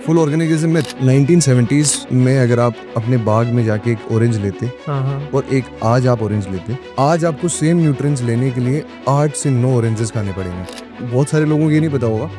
Full organism में 1970s में अगर आप अपने बाग में जाके एक ऑरेंज लेते हाँ और एक आज आप ऑरेंज लेते, आज आपको सेम न्यूट्रिएंट्स लेने के लिए 8 से 9 ऑरेंजेस खाने पड़ेंगे। बहुत सारे लोगों को ये नहीं पता होगा,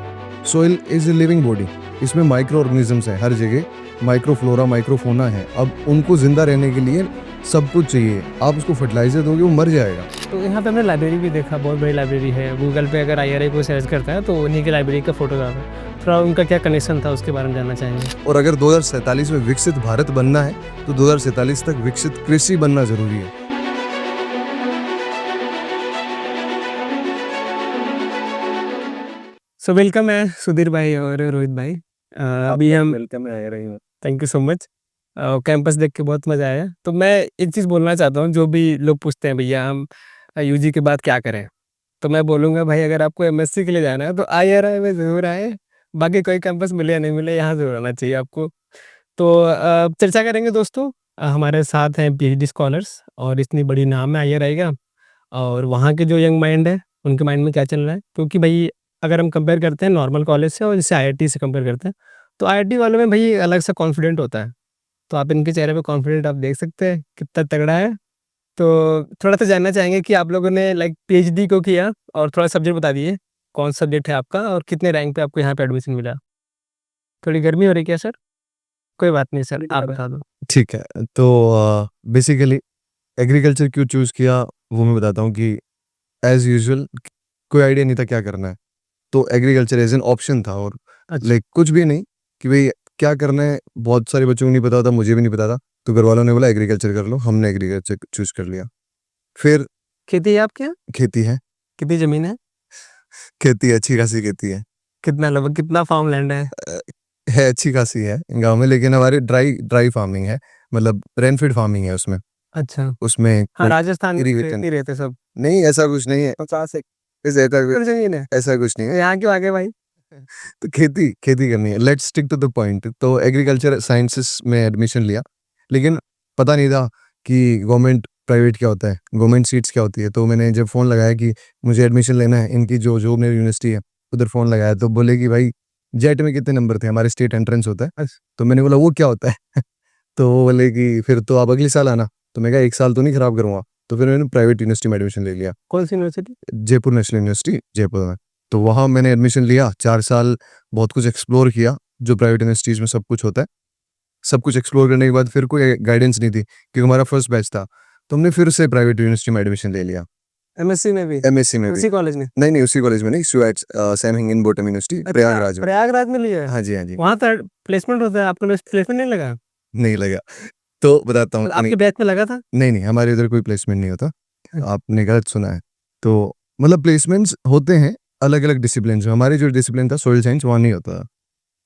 soil is a living body, इसमें माइक्रो ऑर्गेनिजम्स है, हर जगह माइक्रोफ्लोरा माइक्रोफोना है। अब उनको जिंदा रहने के लिए सब कुछ चाहिए, आप उसको फर्टिलाइजर दोगे वो मर जाएगा। तो यहाँ पे हमने लाइब्रेरी भी देखा, बहुत बड़ी लाइब्रेरी है। गूगल पे अगर IRA को सर्च करता है तो उन्हीं की लाइब्रेरी का फोटोग्राफ है। थोड़ा उनका क्या कनेक्शन था उसके बारे में जानना चाहेंगे। और अगर 2047 में विकसित भारत बनना है तो 2047 तक विकसित कृषि बनना जरूरी है। सो वेलकम है सुधीर भाई और रोहित भाई। अभी हम वेलकम है रही हूँ। Thank you so much. Campus देख के बहुत मज़ा आया। तो मैं एक चीज़ बोलना चाहता हूँ, जो भी लोग पूछते हैं भैया हम UG के बाद क्या करें, तो मैं बोलूँगा भाई अगर आपको MSc के लिए जाना है तो IRA में ज़रूर आए। बाकी कोई कैंपस मिले या नहीं मिले, यहाँ ज़रूर आना चाहिए आपको। तो चर्चा करेंगे दोस्तों। हमारे साथ हैं PhD स्कॉलर्स और इतनी बड़ी नाम है IRA का, और वहाँ के जो यंग माइंड है उनके माइंड में क्या चल रहा है। क्योंकि भाई अगर हम कंपेयर करते हैं नॉर्मल कॉलेज से और जैसे IIT से कंपेयर करते हैं, तो IIT वालों में भाई अलग सा कॉन्फिडेंट होता है। तो आप इनके चेहरे पे कॉन्फिडेंट आप देख सकते हैं कितना तगड़ा है। तो थोड़ा सा जानना चाहेंगे कि आप लोगों ने लाइक PhD को किया, और थोड़ा सब्जेक्ट बता दिए कौन सा सब्जेक्ट है आपका और कितने रैंक पे आपको यहाँ पे एडमिशन मिला। थोड़ी गर्मी हो रही क्या सर? कोई बात नहीं सर, आप बता दो। ठीक है, तो बेसिकली एग्रीकल्चर क्यों चूज किया वो मैं बताता हूँ कि एज यूजुअल कोई आइडिया नहीं था क्या करना है, तो एग्रीकल्चर एज एन ऑप्शन था। और अच्छा, लाइक कुछ भी नहीं कि भाई क्या करना है, बहुत सारे बच्चों को नहीं पता था, मुझे भी नहीं पता था, तो घर वालों ने बोला एग्रीकल्चर कर लो, हमने एग्रीकल्चर चूज कर लिया। फिर खेती है आपके यहाँ? खेती है, कितनी ज़मीन है? खेती अच्छी खासी खेती है। कितना लगभग कितना फार्म लैंड है? है अच्छी खासी है गांव में, लेकिन हमारे ड्राई ड्राई फार्मिंग है, मतलब रेनफीड फार्मिंग है उसमें। अच्छा। उसमें हाँ, राजस्थान में irrigation नहीं रहते सब। नहीं, ऐसा कुछ नहीं है। 50 ऐसा एकड़ ज़मीन है? ऐसा कुछ नहीं तो है। यहाँ क्यों आ गए भाई? तो खेती खेती करनी है, let's stick to the point. तो एग्रीकल्चर साइंसेस में एडमिशन लिया, लेकिन पता नहीं था कि गवर्नमेंट प्राइवेट क्या होता है, गवर्नमेंट सीट्स क्या होती है। तो मैंने जब फ़ोन लगाया कि मुझे एडमिशन लेना है इनकी जो मेरी यूनिवर्सिटी है, उधर फ़ोन लगाया तो बोले कि भाई जेट में कितने नंबर थे, हमारे स्टेट एंट्रेंस होता है। तो मैंने बोला वो क्या होता है तो वो बोले कि फिर तो आप अगले साल आना। तो मैं कहा 1 साल तो नहीं खराब करूँगा। तो फिर मैंने प्राइवेट यूनिवर्सिटी में एडमिशन ले लिया, कौन सी university? Jaipur national university Jaipur में। तो वहाँ मैंने एडमिशन लिया, 4 साल बहुत कुछ एक्सप्लोर किया, जो प्राइवेट यूनिवर्सिटीज़ में सब कुछ होता है। सब कुछ एक्सप्लोर करने के बाद फिर कोई गाइडेंस नहीं थी, क्योंकि हमारा फर्स्ट बैच था। तो हमने फिर से प्राइवेट यूनिवर्सिटी में एडमिशन ले लिया। MSc में भी? एमएससी में भी। उसी कॉलेज में? नहीं, उसी कॉलेज में नहीं, SUAT सैम हिंगन बॉटम यूनिवर्सिटी प्रयागराज में। प्रयागराज में लिया है? हाँ जी, हाँ जी। वहाँ तो प्लेसमेंट होता है, आपको प्लेसमेंट नहीं लगा? नहीं लगा। तो बताता हूँ। मतलब आपके बैच में लगा था? नहीं, हमारे इधर कोई प्लेसमेंट नहीं होता, अच्छा। आपने गलत सुना है। तो मतलब प्लेसमेंट्स होते हैं अलग-अलग डिसिप्लिन्स में, हमारी जो डिसिप्लिन था सोइल साइंस, वहाँ नहीं होता था।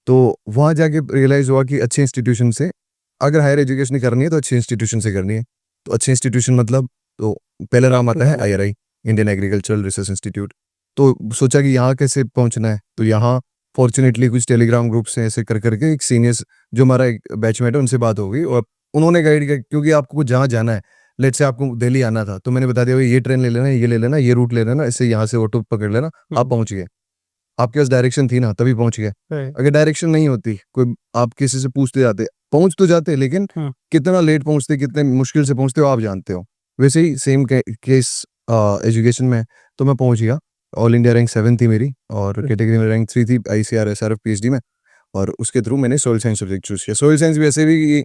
तो वहाँ जाके रियलाइज़ हुआ कि अच्छे इंस्टीट्यूशन से अगर हायर एजुकेशन करनी है तो अच्छे इंस्टीट्यूशन से करनी है। तो अच्छे इंस्टीट्यूशन मतलब, तो पहला नाम आता है IRI, Indian agricultural research institute. तो सोचा कि यहाँ कैसे पहुँचना है, तो यहाँ फॉर्च्यूनेटली कुछ टेलीग्राम ग्रुप से ऐसे कर करके एक सीनियर्स जो हमारा एक बैचमेट है उनसे बात हो गई, और उन्होंने गाइड किया, क्योंकि आपको जहाँ जाना है, लेट्स से आपको दिल्ली आना था, तो मैंने बता दिया भाई ये ट्रेन ले लेना, ये ले लेना, ये रूट ले लेना, इससे यहाँ से ऑटो पकड़ लेना, आप पहुँच गए। आपके पास डायरेक्शन थी ना, तभी पहुँच गए। अगर डायरेक्शन नहीं होती, कोई आप किसी से पूछते जाते, पहुँच तो जाते, लेकिन कितना लेट पहुँचते, कितने मुश्किल से पहुँचते हो आप जानते हो। वैसे ही सेम केस एजुकेशन में, तो मैं पहुँच गया। ऑल इंडिया रैंक 7 थी मेरी, और कैटेगरी में रैंक 3 थी ICAR SRF PhD में, और उसके थ्रू मैंने सोइल साइंस सब्जेक्ट चूज़ किया। सोइल साइंस भी ऐसे भी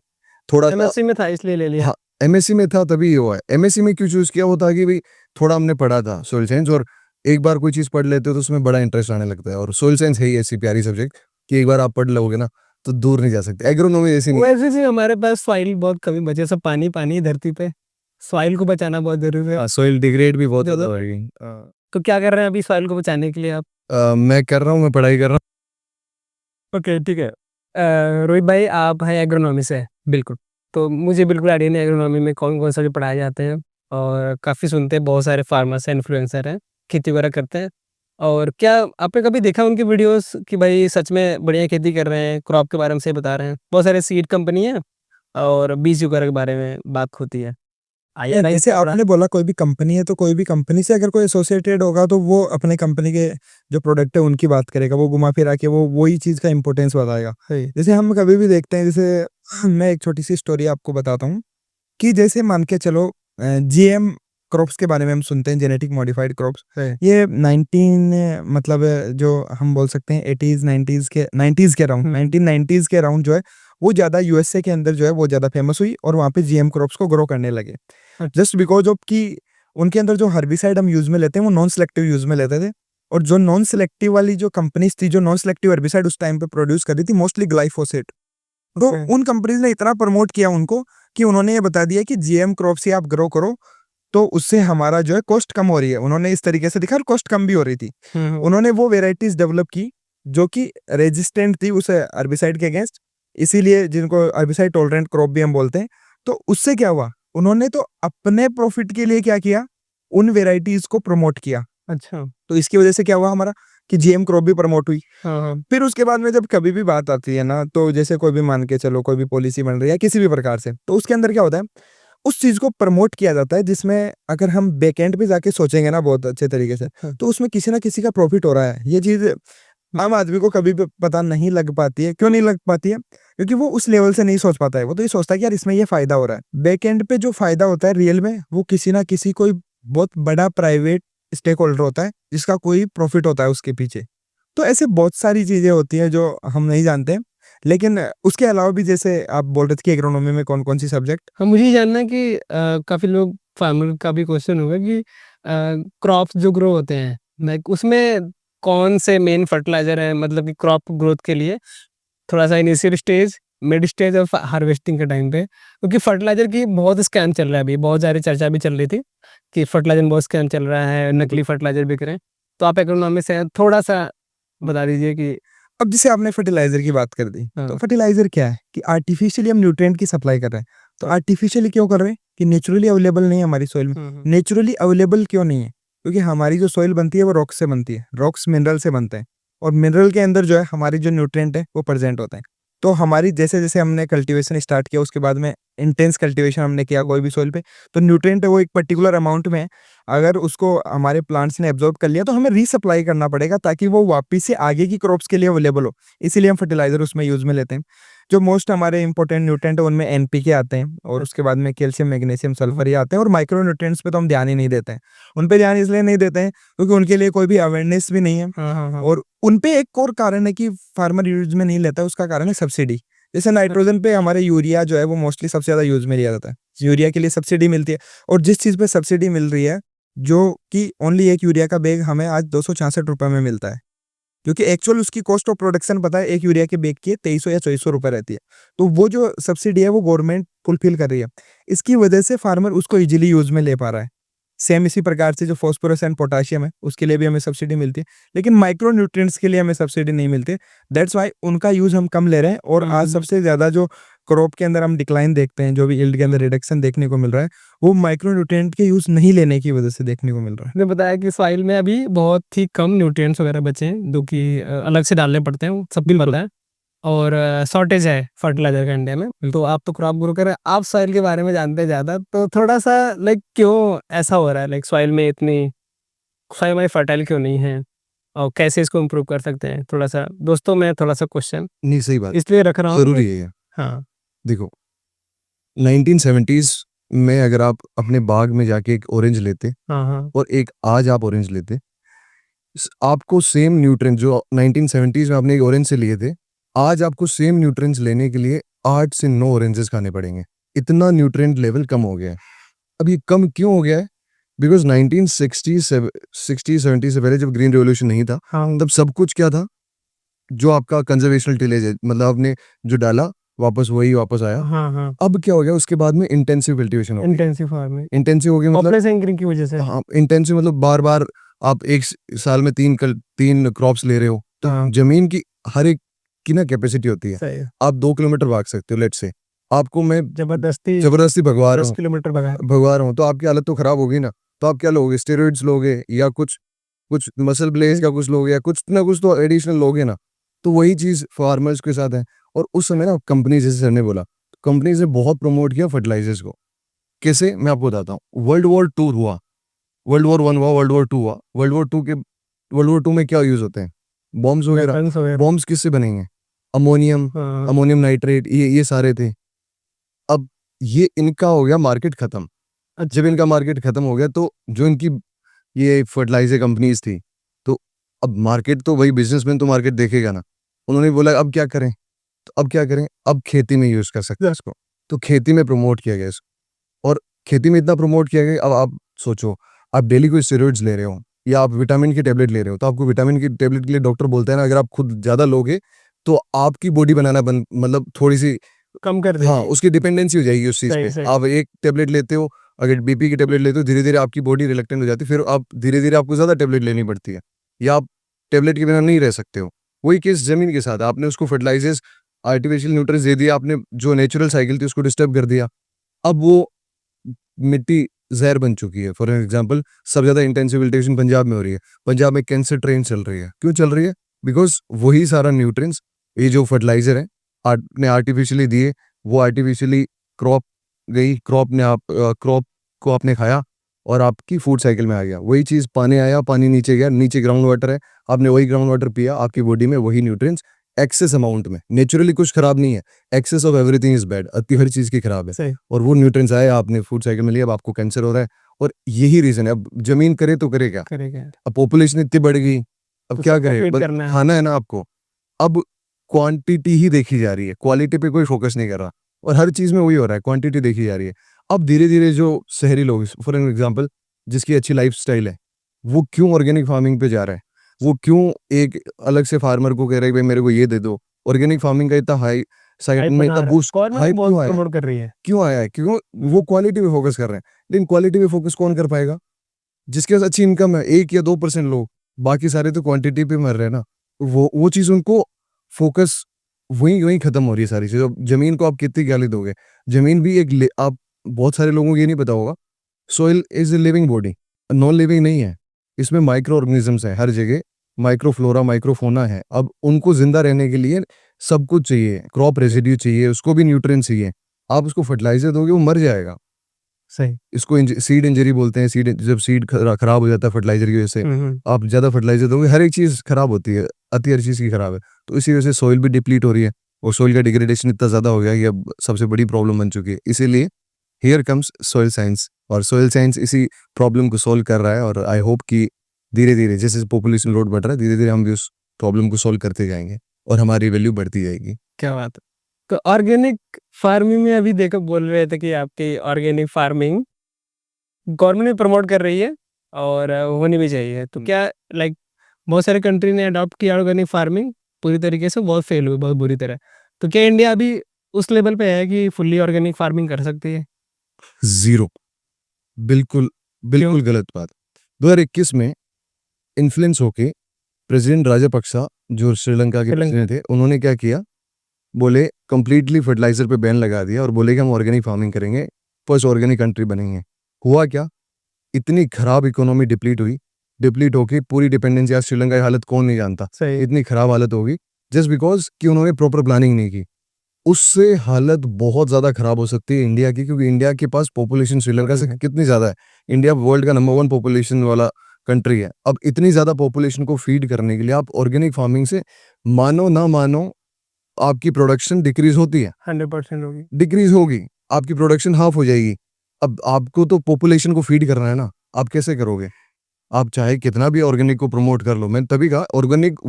थोड़ा सा MSc में था इसलिए ले लिया? हाँ, MSc में था तभी ये हुआ है। MSc में क्यों चूज़ किया, वो था कि भई थोड़ा हमने पढ़ा था सोइल साइंस, और एक बार कोई चीज़ पढ़ लेते हो तो उसमें बड़ा इंटरेस्ट आने लगता है, और सोइल साइंस है ही ऐसी प्यारी सब्जेक्ट कि एक बार आप पढ़ लोगे ना तो दूर नहीं जा सकते। एग्रोनॉमी ऐसी नहीं है। वैसे भी हमारे पास सॉइल बहुत कमी बचे, सब पानी पानी है धरती पे। सॉइल को बचाना बहुत जरूरी है। सॉइल डिग्रेड भी बहुत ज़्यादा होता है। तो क्या कर रहे हैं अभी सॉइल को बचाने के लिए आप? मैं कर रहा हूँ, मैं पढ़ाई कर रहा ओके, ठीक है। रोहित भाई आप हैं एग्रोनॉमी से? बिल्कुल। तो मुझे बिल्कुल आइडिया नहीं एग्रोनॉमी में कौन कौन सा जो पढ़ाए जाते हैं, और काफ़ी सुनते हैं, बहुत सारे फार्मर्स हैं, इन्फ्लुएंसर हैं, खेती वगैरह करते हैं। और क्या आपने कभी देखा उनकी वीडियोस कि भाई सच में बढ़िया खेती कर रहे हैं, क्रॉप के बारे में सही बता रहे हैं? बहुत सारे सीड कंपनी है और बीज वगैरह के बारे में बात होती है। आईआरआई जैसे से थोड़ा आपने बोला कोई भी कंपनी है, तो कोई भी कंपनी से अगर कोई एसोसिएटेड होगा तो वो अपने कंपनी के जो प्रोडक्ट है उनकी बात करेगा, वो घुमा फिरा के वो वही चीज़ का इम्पोर्टेंस बताएगा। सही। जैसे हम कभी भी देखते हैं, जैसे मैं एक छोटी सी स्टोरी आपको बताता हूँ कि जैसे मान के चलो जीएम क्रॉप्स के बारे में हम सुनते हैं, जेनेटिक मॉडिफाइड क्रॉप्स। सही। ये 19 मतलब जो हम बोल सकते हैं 80s 90s के अराउंड, 1990s के अराउंड जो है वो ज़्यादा यूएसए के अंदर जो है वो ज़्यादा फेमस हुई और वहाँ पे जीएम क्रॉप्स को ग्रो करने लगे। अच्छा। जस्ट बिकॉज ऑफ कि उनके अंदर जो हर्बिसाइड हम यूज में लेते हैं वो नॉन सेलेक्टिव यूज में लेते थे, और जो नॉन सेलेक्टिव वाली जो कंपनीज थी जो नॉन सेलेक्टिव हर्बिसाइड उस टाइम पे प्रोड्यूस कर रही थी, मोस्टली ग्लाइफोसेट, तो Okay. उन कंपनीज ने इतना प्रमोट किया उनको कि उन्होंने ये बता दिया कि जीएम क्रॉप्स ही आप ग्रो करो, तो उससे हमारा जो है कॉस्ट कम हो रही है। उन्होंने इस तरीके से दिखा और कॉस्ट कम भी हो रही थी। उन्होंने वो वेराइटीज डेवलप की जो कि रेजिस्टेंट थी उस हर्बिसाइड के अगेंस्ट, इसीलिए जिनको हर्बिसाइड टॉलरेंट क्रॉप भी हम बोलते हैं। तो उससे क्या हुआ, उन्होंने तो अपने प्रॉफिट के लिए क्या किया, उन वेराइटीज को प्रमोट किया। अच्छा। तो इसकी वजह से क्या हुआ हमारा कि जीएम क्रॉप भी प्रमोट हुई। हाँ, हाँ। फिर उसके बाद में जब कभी भी बात आती है ना, तो जैसे कोई भी मान के चलो कोई भी पॉलिसी बन रही है किसी भी प्रकार से, तो उसके अंदर क्या होता है, उस चीज को प्रमोट किया जाता है जिसमें अगर हम बैकएंड पे जाके सोचेंगे ना बहुत अच्छे तरीके से, हाँ। तो उसमें किसी ना किसी का प्रॉफिट हो रहा है। ये चीज आम आदमी को कभी भी पता नहीं लग पाती है। क्यों नहीं लग पाती है? क्योंकि वो उस लेवल से नहीं सोच पाता है। वो तो ये सोचता है कि यार इसमें ये फायदा हो रहा है। बैक एंड पे जो फायदा होता है रियल में, वो किसी ना किसी कोई बहुत बड़ा प्राइवेट स्टेक होल्डर होता है जिसका कोई प्रॉफिट होता है उसके पीछे। तो ऐसे बहुत सारी चीजें होती हैं जो हम नहीं जानते। लेकिन उसके अलावा भी जैसे आप बोल रहे थे कि एग्रोनॉमी में कौन कौन सी सब्जेक्ट। हाँ, मुझे ये जानना है कि काफ़ी लोग फार्मर का भी क्वेश्चन होगा कि क्रॉप्स जो ग्रो होते हैं, लाइक उसमें कौन से मेन फर्टिलाइज़र हैं, मतलब कि क्रॉप ग्रोथ के लिए थोड़ा-सा इनिशियल स्टेज, मिड स्टेज और हार्वेस्टिंग के टाइम पे? क्योंकि फर्टिलाइज़र की बहुत स्कैम चल रहा है अभी, बहुत सारी चर्चा भी चल रही थी कि फर्टिलाइज़र में बहुत स्कैम चल रहा है, नकली फर्टिलाइज़र बिक रहे हैं। तो आप इकोनॉमी से थोड़ा-सा बता दीजिए कि अब जैसे आपने फर्टिलाइजर की बात कर दी, तो हाँ। फर्टिलाइजर क्या है कि आर्टिफिशियली हम न्यूट्रिएंट की सप्लाई कर रहे हैं। तो आर्टिफिशियली क्यों कर रहे हैं कि नेचुरली अवेलेबल नहीं है हमारी सॉइल में। हुँ, हुँ। नेचुरली अवेलेबल क्यों नहीं है? क्योंकि हमारी जो सॉइल बनती है वो रॉक से बनती है, रॉक्स मिनरल से बनते हैं, और मिनरल के अंदर जो है हमारी जो न्यूट्रिएंट है वो प्रेजेंट होते हैं। तो हमारी जैसे जैसे हमने कल्टीवेशन स्टार्ट किया, उसके बाद में इंटेंस कल्टीवेशन हमने किया कोई भी सॉइल पे, तो न्यूट्रिएंट है वो एक पर्टिकुलर अमाउंट में है। अगर उसको हमारे प्लांट्स ने एब्जॉर्ब कर लिया तो हमें रीसप्लाई करना पड़ेगा ताकि वो वापस से आगे की क्रॉप्स के लिए अवेलेबल हो। इसीलिए हम फर्टिलाइजर उसमें यूज में लेते हैं। जो मोस्ट हमारे इंपॉर्टेंट न्यूट्रिएंट है उनमें एनपीके आते हैं, और उसके बाद में कैल्शियम, मैग्नीशियम, सल्फर ये आते हैं। और माइक्रो न्यूट्रिएंट्स पे तो हम ध्यान ही नहीं देते हैं। उन पे ध्यान इसलिए नहीं देते हैं क्योंकि उनके लिए कोई भी अवेयरनेस भी नहीं है। हाँ, हाँ, हाँ। और उन पे एक और कारण है कि फार्मर यूज में नहीं लेता है, उसका कारण है सब्सिडी। जैसे नाइट्रोजन पे हमारे यूरिया जो है वो मोस्टली सबसे ज्यादा यूज में लिया जाता है। यूरिया के लिए सब्सिडी मिलती है, और जिस चीज पे सब्सिडी मिल रही है, जो कि ओनली एक यूरिया का बैग हमें आज 266 रुपए में मिलता है, क्योंकि एक्चुअल उसकी कॉस्ट ऑफ प्रोडक्शन पता है एक यूरिया के बैग की 2300 या 2400 रुपए रहती है। तो वो जो सब्सिडी है वो गवर्नमेंट फुलफिल कर रही है। इसकी वजह से फार्मर उसको इजीली यूज में ले पा रहा है। सेम इसी प्रकार से जो फास्फोरस एंड पोटेशियम है उसके लिए भी हमें सब्सिडी मिलती है, लेकिन माइक्रो न्यूट्रिएंट्स के लिए हमें सब्सिडी नहीं मिलती। दैट्स वाई उनका यूज हम कम ले रहे हैं। और आज सबसे ज्यादा जो क्रॉप के अंदर हम डिक्लाइन देखते हैं, जो भी यील्ड के अंदर रिडक्शन देखने को मिल रहा है, वो माइक्रो न्यूट्रिएंट के यूज नहीं लेने की वजह से देखने को मिल रहा है। आपने बताया कि सॉइल में अभी बहुत ही कम न्यूट्रिएंट्स वगैरह बचे हैं, जो कि अलग से डालने पड़ते हैं, वो सब भी पता है। और शॉर्टेज है फर्टिलाइजर का इंडिया में। तो आप तो क्रॉप ग्रो कर रहे हैं, आप सॉइल के बारे में जानते हैं ज़्यादा, तो थोड़ा-सा लाइक क्यों ऐसा हो रहा है? लाइक सॉइल में इतनी सॉइल हमारी फर्टाइल क्यों नहीं है? और कैसे इसको इम्प्रूव कर सकते हैं? थोड़ा-सा दोस्तों में थोड़ा-सा क्वेश्चन नहीं, सही बात, इसलिए रख रहा हूँ ज़रूरी कि है ये। हाँ, देखो, 1970s में अगर आप अपने बाग में जाके एक ऑरेंज लेते हाँ, हाँ। और एक आज आप ऑरेंज लेते, आपको सेम न्यूट्रिएंट जो 1970s में आपने एक ऑरेंज से लिए थे, आज आपको सेम न्यूट्रिएंट्स लेने के लिए 8 से 9 ऑरेंजेस खाने पड़ेंगे। इतना न्यूट्रिएंट लेवल कम हो गया है। अब ये कम क्यों हो गया है? बिकॉज़ 1960 से पहले जब ग्रीन रिवॉल्यूशन नहीं था, हाँ, तब सब कुछ क्या था? जो आपका कंजर्वेशनल टिलेज है, मतलब आपने जो डाला वापस वही वापस आया। हाँ, हाँ। अब क्या हो गया, उसके बाद में इंटेंसिव कल्टीवेशन हो गई। इंटेंसिव फार्मिंग, इंटेंसिव हो गया मतलब पॉपुलेशन एंकरिंग की वजह से। हाँ, इंटेंसिव मतलब बार-बार आप एक साल में 3 क्रॉप्स ले रहे हो, तो हाँ। जमीन की हर एक की ना कैपेसिटी होती है। सही है। आप 2 किलोमीटर भाग सकते हो लेट्स से, आपको मैं जबरदस्ती भगवा रहा 10 हूँ किलोमीटर भगाए। तो आपकी हालत तो खराब होगी ना। तो आप क्या लोगे? स्टेरॉइड्स लोगे या कुछ कुछ मसल ब्लेज का कुछ लोगे या कुछ ना कुछ तो एडिशनल लोगे ना। तो वही चीज़ फार्मर्स के साथ है। और उस समय ना कंपनी, जैसे सर ने बोला, कंपनीज़ ने बहुत प्रमोट किया फर्टिलाइजर्स को। कैसे मैं आपको बताता हूँ। वर्ल्ड वॉर 2 हुआ, वर्ल्ड वॉर 1 हुआ, वर्ल्ड वॉर 2 हुआ। वर्ल्ड वॉर 2 में क्या यूज़ होते हैं? बॉम्ब्स वगैरह। वेपन्स वगैरह। बॉम्ब्स किससे बनेंगे? अमोनियम, हाँ, अमोनियम नाइट्रेट, ये सारे थे। अब ये इनका हो गया मार्केट खत्म। अच्छा। जब इनका मार्केट खत्म हो गया तो जो इनकी ये फर्टिलाइजर कंपनीज थी, तो अब मार्केट तो वही बिजनेसमैन तो मार्केट देखेगा ना। उन्होंने बोला अब क्या करें? तो अब क्या करें? अब खेती में यूज़ कर सकते हैं इसको। तो खेती में प्रमोट किया गया इसको, और खेती में इतना प्रमोट किया गया। अब आप सोचो, आप डेली कोई स्टेरॉइड्स ले रहे हो या आप विटामिन की टेबलेट ले रहे हो, तो आपको विटामिन की टेबलेट के लिए डॉक्टर बोलता है ना, अगर आप खुद ज़्यादा लोगे तो आपकी बॉडी बनाना बंद, मतलब थोड़ी-सी, कम कर हाँ, देगी। उसकी डिपेंडेंसी हो जाएगी उस चीज़ सही, पे। सही। आप एक टेबलेट लेते हो, अगर बीपी की टेबलेट लेते हो, धीरे-धीरे आपकी बॉडी रिलक्टेंट हो जाती है, फिर आप धीरे-धीरे आपको ज़्यादा टेबलेट लेनी पड़ती है, या आप टेबलेट के बिना नहीं रह सकते हो। वही केस ज़मीन के साथ है, आपने उसको फर्टिलाइज़र्स, आर्टिफिशियल न्यूट्रिएंट्स दे दिया, आपने जो नेचुरल साइकिल थी उसको डिस्टर्ब कर दिया। अब वो मिट्टी ज़हर बन चुकी है। फॉर एग्ज़ाम्पल, सबसे ज़्यादा इंटेंसिव वेजिटेशन पंजाब में हो रही है। पंजाब में कैंसर ट्रेन चल रही है। क्यों चल रही है? बिकॉज़ वही सारा न्यूट्रिएंट्स, ये जो फर्टिलाइज़र है, आपने आर्टिफिशियली दिए, वो आर्टिफिशियली क्रॉप गई, क्रॉप को आपने खाया और आपकी फूड साइकिल में आ गया। वही चीज़ पानी आया, पानी नीचे गया, नीचे ग्राउंड वाटर है, आपने वही ग्राउंड वाटर पिया, आपकी बॉडी में वही न्यूट्रिएंट्स एक्सेस अमाउंट में। नेचुरली कुछ खराब नहीं है, excess of everything is bad, अति हर चीज़ की खराब है। सही। और वो न्यूट्रिएंट्स आए, आपने फूड साइकिल में लिया, अब आपको कैंसर हो रहा है। और यही रीज़न है। अब ज़मीन करे तो करे क्या? करेगा। अब पॉपुलेशन इतनी बढ़ गई, अब तो क्या सबको करे? फीड बस करना है। खाना है ना आपको। अब क्वांटिटी ही देखी जा रही है, क्वालिटी पे कोई फोकस नहीं कर रहा, और हर चीज़ में वही हो रहा है, क्वांटिटी देखी जा रही है। अब धीरे-धीरे जो शहरी लोग, फॉर एन एग्ज़ाम्पल, जिसकी अच्छी लाइफ़स्टाइल है, वो क्यों ऑर्गेनिक फार्मिंग पे जा रहा है? वो क्यों एक अलग से फार्मर को कह रहा है, "भई मेरे को ये दे दो।" ऑर्गेनिक फार्मिंग का इतना हाई साइड हाइप में बना इतना रहा है। बूस्ट गवर्नमेंट हाइप बहुत क्यों आया है? प्रमोट कर रही है। क्यों आया है? क्यों वो क्वालिटी पे फोकस कर रहे हैं। लेकिन क्वालिटी पे फोकस कौन कर पाएगा? जिसके पास अच्छी इनकम है, 1 या 2% लोग, बाकी सारे तो क्वांटिटी पे मर रहे हैं ना। वो चीज़ उनको फोकस वहीं वहीं खत्म हो रही है सारी चीज़ें। अब ज़मीन को आप कितनी गाली दोगे? ज़मीन भी एक आप बहुत सारे लोगों को ये नहीं पता होगा, soil is a living body, non living नहीं है। इसमें माइक्रो ऑर्गेनिज़म्स हैं हर जगह, माइक्रोफ्लोरा, माइक्रोफोना है। अब उनको ज़िंदा रहने के लिए सब कुछ चाहिए, क्रॉप रेसिड्यू चाहिए, उसको भी न्यूट्रिएंट्स चाहिए। आप उसको फर्टिलाइज़र दोगे, वो मर जाएगा। सही। इसको सीड इंजरी बोलते हैं। जब सीड खराब हो जाता है फर्टिलाइजर की वजह से, हुँ। आप ज़्यादा फर्टिलाइजर दोगे, हर एक चीज़ खराब होती है, अति हर चीज़ की खराब है। तो इसी वजह से सॉइल भी डिप्लीट हो रही है, और सॉइल का डिग्रेडेशन इतना ज़्यादा हो गया कि अब सबसे बड़ी प्रॉब्लम बन चुकी है। इसीलिए हियर कम्स सॉइल साइंस, और सॉइल साइंस इसी प्रॉब्लम को सॉल्व कर रहा है। और आई होप कि धीरे-धीरे जैसे पॉपुलेशन लोड बढ़ रहा है, धीरे-धीरे हम भी उस प्रॉब्लम को सॉल्व करते जाएँगे और हमारी वैल्यू बढ़ती जाएगी। क्या बात है! तो ऑर्गेनिक फार्मिंग में अभी देखो बोल रहे थे कि आपकी ऑर्गेनिक फार्मिंग गवर्नमेंट भी प्रमोट कर रही है और होनी भी चाहिए। तो क्या लाइक बहुत सारे कंट्री ने अडॉप्ट किया ऑर्गेनिक फार्मिंग पूरी तरीके से, बहुत फेल हुई बहुत बुरी तरह। तो क्या इंडिया अभी उस लेवल पे है कि फुल्ली ऑर्गेनिक फार्मिंग कर सकती है? ज़ीरो, बिल्कुल, क्यों? बिल्कुल गलत बात। 2021 में इन्फ्लुएंस होके प्रेसिडेंट राजापक्सा, जो श्रीलंका के श्रीलंका। प्रेसिडेंट थे, उन्होंने क्या किया, बोले कंप्लीटली फर्टिलाइजर पे बैन लगा दिया और बोले कि हम ऑर्गेनिक फार्मिंग करेंगे, फर्स्ट ऑर्गेनिक कंट्री बनेंगे। हुआ क्या? इतनी खराब इकोनॉमी डिप्लीट होके पूरी डिपेंडेंसी, आज श्रीलंका की हालत कौन नहीं जानता। सही। इतनी खराब हालत होगी जस्ट बिकॉज कि उन्होंने प्रॉपर प्लानिंग नहीं की। उससे हालत बहुत ज़्यादा खराब हो सकती है इंडिया की, क्योंकि इंडिया के पास पॉपुलेशन श्रीलंका से कितनी ज़्यादा है। इंडिया वर्ल्ड का नंबर 1 पॉपुलेशन वाला कंट्री है। अब इतनी ज़्यादा पॉपुलेशन को फीड करने के लिए आप ऑर्गेनिक फार्मिंग से, मानो ना मानो, आपकी प्रोडक्शन डिक्रीज होती है, 100% होगी। डिक्रीज होगी, आपकी प्रोडक्शन हाफ हो जाएगी। अब आपको तो पॉपुलेशन को फीड करना है ना, आप कैसे करोगे? आप चाहे कितना भी ऑर्गेनिक को प्रमोट कर लो, मैंने तभी कहा ऑर्गेनिक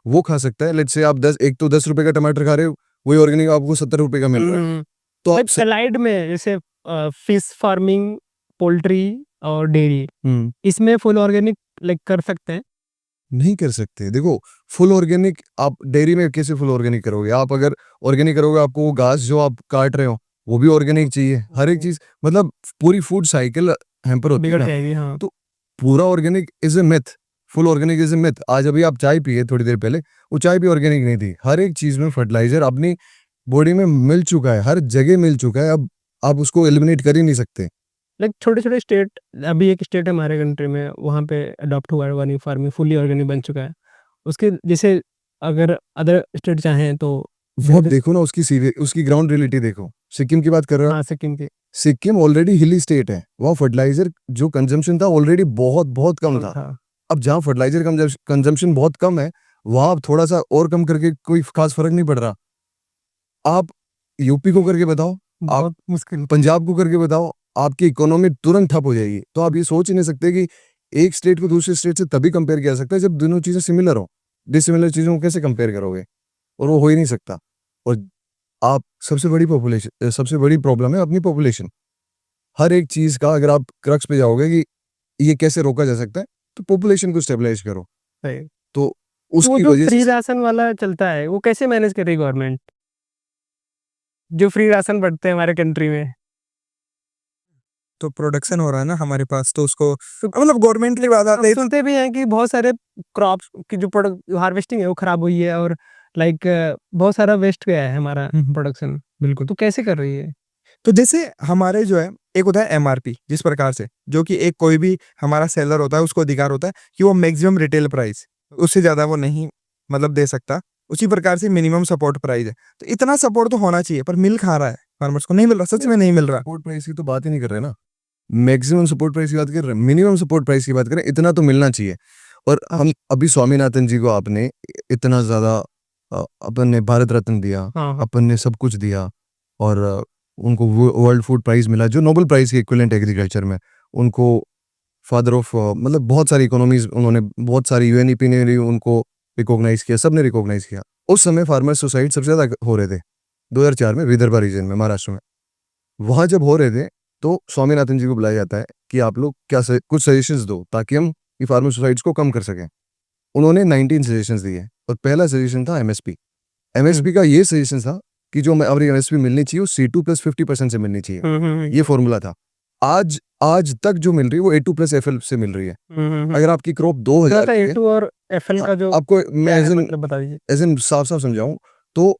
वो खा सकता है। लेट्स से आप 10 रुपए का टमाटर खा रहे हो, वही ऑर्गेनिक आपको 70 रुपए का मिल रहा है। तो आप लाइक एलाइड में जैसे फिश फार्मिंग, पोल्ट्री और डेयरी, इसमें फुल ऑर्गेनिक लाइक कर सकते हैं? नहीं कर सकते। देखो, फुल ऑर्गेनिक आप डेयरी में कैसे फुल ऑर्गेनिक करोगे? आप अगर ऑर्गेनिक करोगे, आपको वो घास जो आप काट रहे हो वो भी ऑर्गेनिक चाहिए, हर एक चीज़, मतलब पूरी फूड साइकिल हैम्पर होती है बिगड़ ना। जाएगी, हाँ। तो पूरा organic is a myth, full organic is a myth. आज अभी आप चाय पिए थोड़ी देर पहले, वो चाय भी ऑर्गेनिक नहीं थी। हर एक चीज़ में फर्टिलाइज़र अपनी बॉडी में मिल चुका है, हर जगह मिल चुका है, अब आप उसको एलिमिनेट कर ही नहीं सकते। लाइक छोटे-छोटे स्टेट, अभी एक स्टेट है हमारे कंट्री में, वहाँ पे अडॉप्ट हुआ है ऑर्गेनिक फार्मिंग, फुली ऑर्गेनिक बन चुका है। उसके जैसे अगर अदर स्टेट चाहें तो वो आप देखो ना, उसकी ग्राउंड रियलिटी देखो। सिक्किम की बात कर रहे हो? हाँ, सिक्किम की सिक्किम ऑलरेडी हिली स्टेट है, वहाँ फर्टिलाइजर जो कंजम्पशन था ऑलरेडी बहुत बहुत कम था। था। अब जहाँ फर्टिलाइजर कंजम्पशन बहुत कम है, वहाँ अब थोड़ा सा और कम करके कोई खास फर्क नहीं पड़ रहा। आप यूपी को करके बताओ, आप बहुत मुश्किल। पंजाब को करके बताओ, आपकी इकोनॉमी तुरंत ठप हो जाएगी। तो आप ये सोच ही नहीं सकते कि एक स्टेट को दूसरे स्टेट से तभी कंपेयर किया जा सकता है जब दोनों चीजें सिमिलर हो। डिसिमिलर चीजों को कैसे कंपेयर करोगे? और वो हो ही नहीं सकता। और आप सबसे बड़ी प्रॉब्लम है अपनी पॉपुलेशन। हर एक चीज का अगर आप क्रक्स पे जाओगे कि ये कैसे रोका जा सकता है, तो पॉपुलेशन को स्टेबलाइज करो। सही। तो वो उसकी जो वजह फ्री से राशन वाला चलता है, वो कैसे मैनेज कर रही गवर्नमेंट? जो फ्री राशन बँटते हैं हमारे कंट्री में। तो प्रोडक्शन हो रहा है ना हमारे पास, तो उसको तो मतलब गवर्नमेंट की बात आती हम है। सुनते भी हैं कि बहुत सारे क्रॉप्स की जो हार्वेस्टिंग है वो खराब हुई है और लाइक बहुत सारा वेस्ट गया है हमारा प्रोडक्शन। बिल्कुल। तो कैसे कर रही है? तो जैसे हमारे जो है, एक होता है एमआरपी, जिस प्रकार से जो कि एक कोई भी हमारा सेलर होता है उसको अधिकार होता है कि वो मैक्सिमम रिटेल प्राइस, उससे ज़्यादा वो नहीं मतलब दे सकता। उसी प्रकार से मिनिमम सपोर्ट प्राइस है। तो इतना सपोर्ट तो होना चाहिए, पर मिल कहाँ रहा है फार्मर्स को? नहीं मिल रहा, सच में नहीं मिल रहा। सपोर्ट प्राइस की तो बात ही नहीं कर रहे ना। मैक्सिमम सपोर्ट प्राइस की बात कर रहे हैं, मिनिमम सपोर्ट प्राइस की बात करें, इतना तो मिलना चाहिए। और हम अभी स्वामीनाथन जी को आपने इतना ज्यादा अपन ने भारत रत्न दिया, हाँ, हाँ। अपन ने सब कुछ दिया, और उनको वर्ल्ड फूड प्राइज मिला जो नोबेल प्राइज के इक्विवेलेंट एग्रीकल्चर में। उनको फादर ऑफ मतलब बहुत सारी इकोनॉमीज, उन्होंने बहुत सारी यूएनईपी ने भी उनको रिकॉग्नाइज किया, सबने रिकॉग्नाइज किया। उस समय फार्मर सुसाइड सबसे ज्यादा हो रहे थे 2004 में विदर्भा रीजन में, महाराष्ट्र में। वहां जब हो रहे थे तो स्वामीनाथन जी को बुलाया जाता है कि आप लोग कुछ सजेशंस दो ताकि हम ये फार्मर सुसाइड्स को कम कर सकें। उन्होंने 19 सजेशंस दिए और पहला सजेशन था एमएसपी। एमएसपी का ये सजेशन था कि जो हमारी एमएसपी मिलनी चाहिए वो C2+50% से मिलनी चाहिए। ये फॉर्मूला था। आज आज तक जो मिल रही है वो A2+FL से मिल रही है। अगर आपकी क्रॉप 2000 की है, A2 और FL का जो आपको मैं क्या है, एज मतलब बता दीजिए। एन साफ साफ समझाऊं तो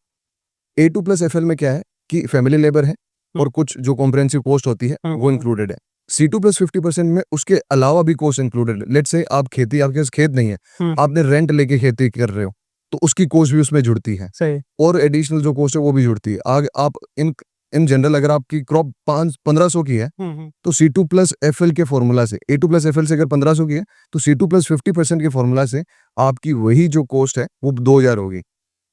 A2+FL में क्या है कि फैमिली लेबर है और कुछ जो कॉम्प्रिहेंसिव कॉस्ट होती है वो इंक्लूडेड है। C2+50% में उसके अलावा भी कॉस्ट इंक्लूडेड है। लेट्स से आप खेती, आपके पास खेत नहीं है, आपने रेंट लेके खेती कर रहे हो, तो उसकी कॉस्ट भी उसमें जुड़ती है सही। और एडिशनल जो कॉस्ट है वो भी जुड़ती है। आगे आप इन जनरल अगर आपकी क्रॉप 1500 की है तो C2+FL के फॉर्मूला से, A2+FL से अगर 1500 की है तो C2+50% के फॉर्मूला से आपकी वही जो कॉस्ट है वो 2000 होगी।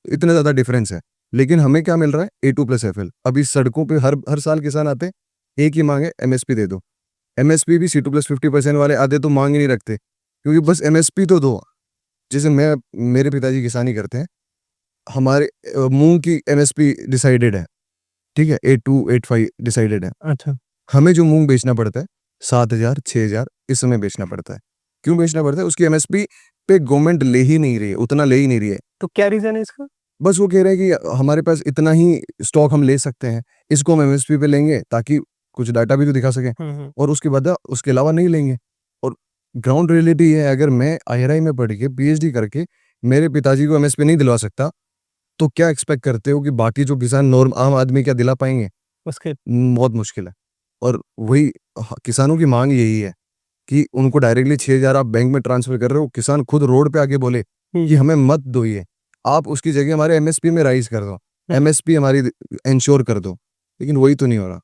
इतना ज्यादा डिफरेंस है। लेकिन हमें क्या मिल रहा है? A2+FL। अभी सड़कों पे हर साल किसान आते हैं, एक ही मांगे एमएसपी दे दो। एमएसपी भी C2+50% वाले आधे तो मांग ही नहीं रखते, क्योंकि बस एमएसपी तो दो। जैसे मेरे पिताजी किसानी करते हैं, हमारे मूंग की एमएसपी डिसाइडेड है, ठीक है, 8285 डिसाइडेड है। अच्छा। हमें जो मूंग बेचना पड़ता है 7000 6000 इस समय बेचना पड़ता है। क्यों बेचना पड़ता है? उसकी एमएसपी पे गवर्नमेंट ले ही नहीं रही है, उतना ले ही नहीं रही है। तो क्या रीजन है इसका? बस वो कह रहे हैं कि हमारे पास इतना ही स्टॉक हम ले सकते हैं, इसको हम एमएसपी पे लेंगे ताकि कुछ डाटा भी तो दिखा सकें, और उसके बाद उसके अलावा नहीं लेंगे। और ग्राउंड रियलिटी है, अगर मैं आईआरआई में पढ़ के पीएचडी करके मेरे पिताजी को एमएसपी नहीं दिलवा सकता, तो क्या एक्सपेक्ट करते हो कि बाकी जो किसान नॉर्म आम आदमी क्या दिला पाएंगे? उसके बहुत मुश्किल है। और वही किसानों की मांग यही है कि उनको डायरेक्टली 6000 आप बैंक में ट्रांसफर कर रहे हो, किसान खुद रोड पे आके बोले कि हमें मत दो, ये आप उसकी जगह हमारे एमएसपी में राइज कर दो, एमएसपी हमारी इंश्योर कर दो। लेकिन वही तो नहीं हो रहा।